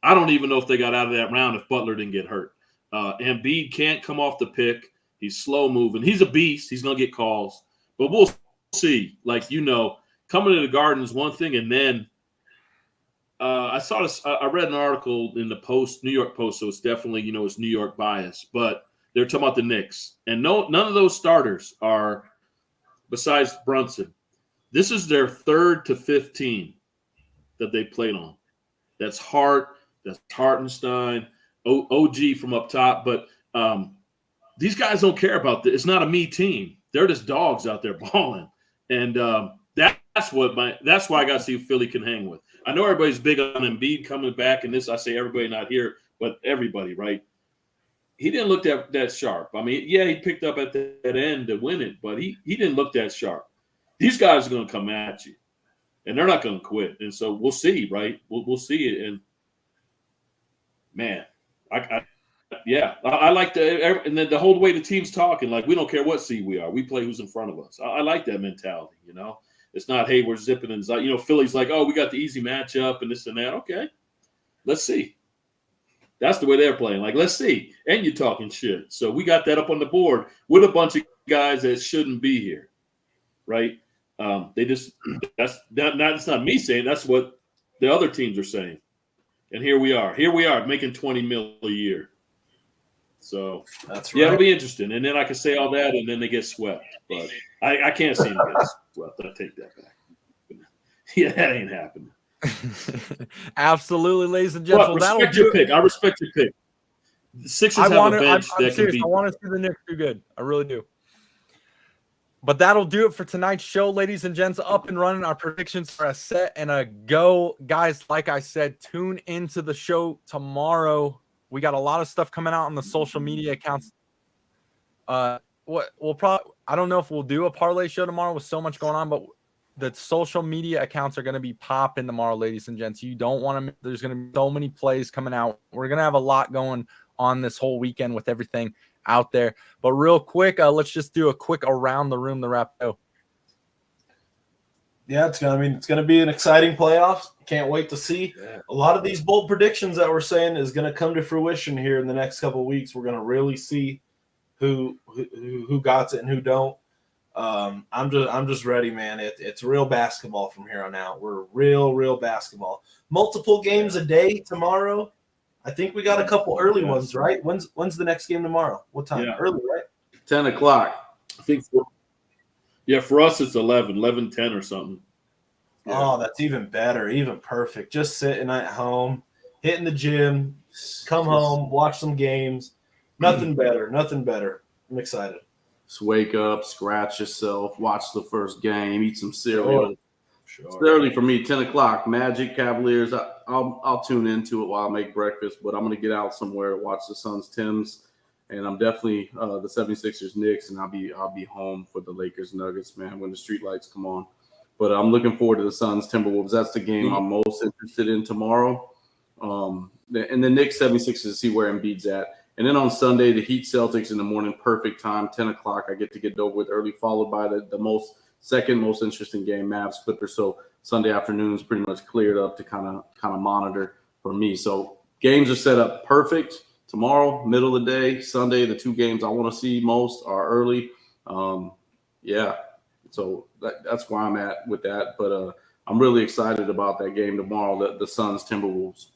[SPEAKER 4] I don't even know if they got out of that round if Butler didn't get hurt. Embiid can't come off the pick. He's slow moving. He's a beast. He's going to get calls, but we'll see. Coming to the Garden is one thing, and then I saw this. I read an article in the New York Post, so it's definitely it's New York bias. But they're talking about the Knicks, and none of those starters are, besides Brunson. This is their 3rd to 5th team that they played on. That's Hart. That's Hartenstein. OG from up top, but these guys don't care about this. It's not a me team. They're just dogs out there balling, and that's why I got to see who Philly can hang with. I know everybody's big on Embiid coming back, and this I say everybody not here, but everybody, right? He didn't look that sharp. I mean, yeah, he picked up at that end to win it, but he didn't look that sharp. These guys are going to come at you, and they're not going to quit. And so we'll see, right? We'll see it, and man. I like and then the whole way the team's talking, like we don't care what seed we are, we play who's in front of us. I like that mentality, It's not, hey, we're zipping and Philly's like, oh, we got the easy matchup and this and that. Okay, let's see. That's the way they're playing. Like, let's see. And you're talking shit. So we got that up on the board with a bunch of guys that shouldn't be here, right? That's not me saying. That's what the other teams are saying. And here we are making $20 million a year. So
[SPEAKER 2] That's right.
[SPEAKER 4] Yeah, it'll be interesting. And then I can say all that, and then they get swept. But I can't see them get swept. I take that back. Yeah, that ain't happening.
[SPEAKER 1] Absolutely, ladies and gentlemen.
[SPEAKER 4] Well, respect your pick. I respect your pick. The Sixers have a bench that can
[SPEAKER 1] serious.
[SPEAKER 4] beat.
[SPEAKER 1] I want to see the Knicks do good. I really do. But that'll do it for tonight's show, ladies and gents. Up and running. Our predictions are a set and a go. Guys, like I said, tune into the show tomorrow. We got a lot of stuff coming out on the social media accounts. I don't know if we'll do a parlay show tomorrow with so much going on, but the social media accounts are going to be popping tomorrow, ladies and gents. You don't want to. There's going to be so many plays coming out. We're going to have a lot going on this whole weekend with everything out there. But real quick, let's just do a quick around the room to wrap up.
[SPEAKER 2] Yeah, it's gonna be an exciting playoffs. Can't wait to see. A lot of these bold predictions that we're saying is gonna come to fruition here in the next couple of weeks. We're gonna really see who got it and who don't. I'm just ready, man. It's real basketball from here on out. We're real basketball. Multiple games a day tomorrow. I think we got a couple early ones, right? When's the next game tomorrow? What time?
[SPEAKER 4] Yeah.
[SPEAKER 2] Early, right?
[SPEAKER 3] 10 o'clock.
[SPEAKER 4] I think for us it's 11:10 or something.
[SPEAKER 2] Yeah. Oh, that's even better, even perfect. Just sitting at home, hitting the gym, come home, watch some games. Nothing better. I'm excited.
[SPEAKER 3] Just wake up, scratch yourself, watch the first game, eat some cereal.
[SPEAKER 2] Sure.
[SPEAKER 3] It's early for me, 10 o'clock. Magic, Cavaliers. I'll tune into it while I make breakfast, but I'm going to get out somewhere to watch the Suns, Tims, and I'm definitely the 76ers, Knicks, and I'll be home for the Lakers, Nuggets, man, when the street lights come on. But I'm looking forward to the Suns, Timberwolves. That's the game I'm most interested in tomorrow. And the Knicks, 76ers, to see where Embiid's at. And then on Sunday, the Heat, Celtics in the morning, perfect time, 10 o'clock. I get to get over with early, followed by the second most interesting game, Mavs, Clippers. So Sunday afternoon is pretty much cleared up to kind of monitor for me. So games are set up perfect. Tomorrow, middle of the day, Sunday, the two games I want to see most are early. Yeah, so that's where I'm at with that. But I'm really excited about that game tomorrow, the Suns, Timberwolves.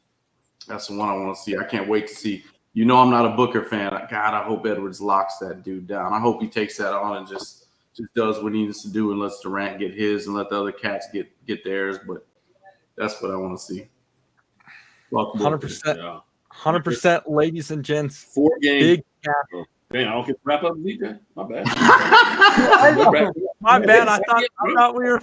[SPEAKER 3] That's the one I want to see. I can't wait to see. You know I'm not a Booker fan. God, I hope Edwards locks that dude down. I hope he takes that on and just does what he needs to do and lets Durant get his and let the other cats get theirs. But that's what I want to see.
[SPEAKER 1] 100%. 100%, ladies and gents.
[SPEAKER 4] 4 games.
[SPEAKER 1] Big cap.
[SPEAKER 4] Man, I don't get to wrap up DJ. My bad.
[SPEAKER 1] My bad. I thought we were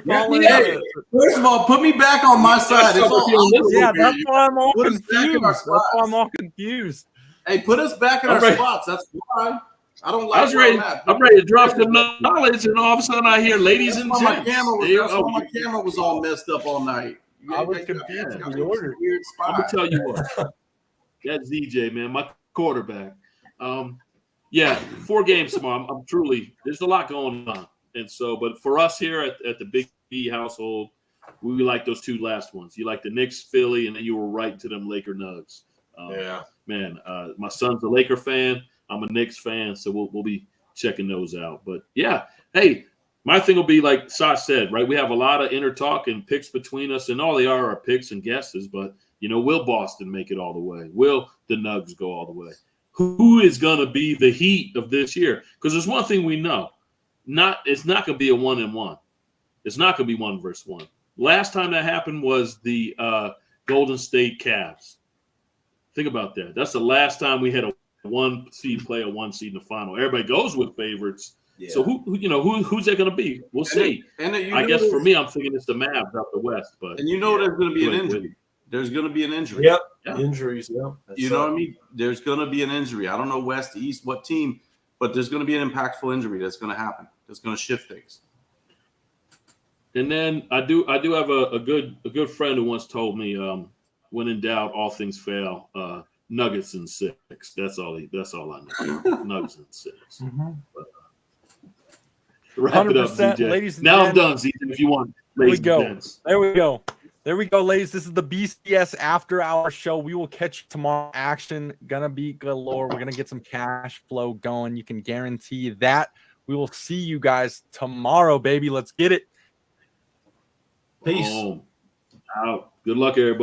[SPEAKER 1] falling.
[SPEAKER 3] Hey, first of all, put me back on my side.
[SPEAKER 1] Yeah, that's why I'm all confused.
[SPEAKER 3] Hey, put us back in our spots. That's why. I don't like.
[SPEAKER 4] I'm ready to drop some knowledge, and all of a sudden I hear "ladies and gents."
[SPEAKER 3] My camera was all messed up all night.
[SPEAKER 1] I was confused.
[SPEAKER 3] Weird spot.
[SPEAKER 4] I'm gonna tell you what. That's DJ, man, my quarterback. Yeah, 4 games tomorrow. I'm truly. There's a lot going on, and so, but for us here at the Big B household, we like those 2 last ones. You like the Knicks, Philly, and then you were right to them Laker Nugs. Man, my son's a Laker fan. I'm a Knicks fan, so we'll be checking those out. But yeah, hey, my thing will be like Sas said, right? We have a lot of inner talk and picks between us, and all they are picks and guesses. But will Boston make it all the way? Will the Nugs go all the way? Who is going to be the Heat of this year? Because there's one thing we know: it's not going to be a 1-1. It's not going to be 1 versus 1. Last time that happened was the Golden State Cavs. Think about that. That's the last time we had a 1 seed play a 1 seed in the final. Everybody goes with favorites. Yeah. So who's that going to be? We'll see. I guess for me, I'm thinking it's the Mavs out the West. But
[SPEAKER 3] there's going to be an injury. There's going to be an injury.
[SPEAKER 2] Yep. Yeah. Injuries. Yeah.
[SPEAKER 3] You know what I mean? There's going to be an injury. I don't know West, East, what team, but there's going to be an impactful injury that's going to happen. That's going to shift things.
[SPEAKER 4] And then I do have a good friend who once told me, when in doubt, all things fail. Nuggets in 6. That's all I know. Nuggets in 6.
[SPEAKER 1] Mm-hmm.
[SPEAKER 4] Wrap it up, ZJ.
[SPEAKER 1] Ladies and
[SPEAKER 4] now I'm done, ZJ. If you want,
[SPEAKER 1] there we go, ladies. This is the BCS After Hour show. We will catch you tomorrow. Action gonna be galore. We're gonna get some cash flow going. You can guarantee that. We will see you guys tomorrow, baby. Let's get it.
[SPEAKER 2] Peace.
[SPEAKER 4] Out. Good luck, everybody.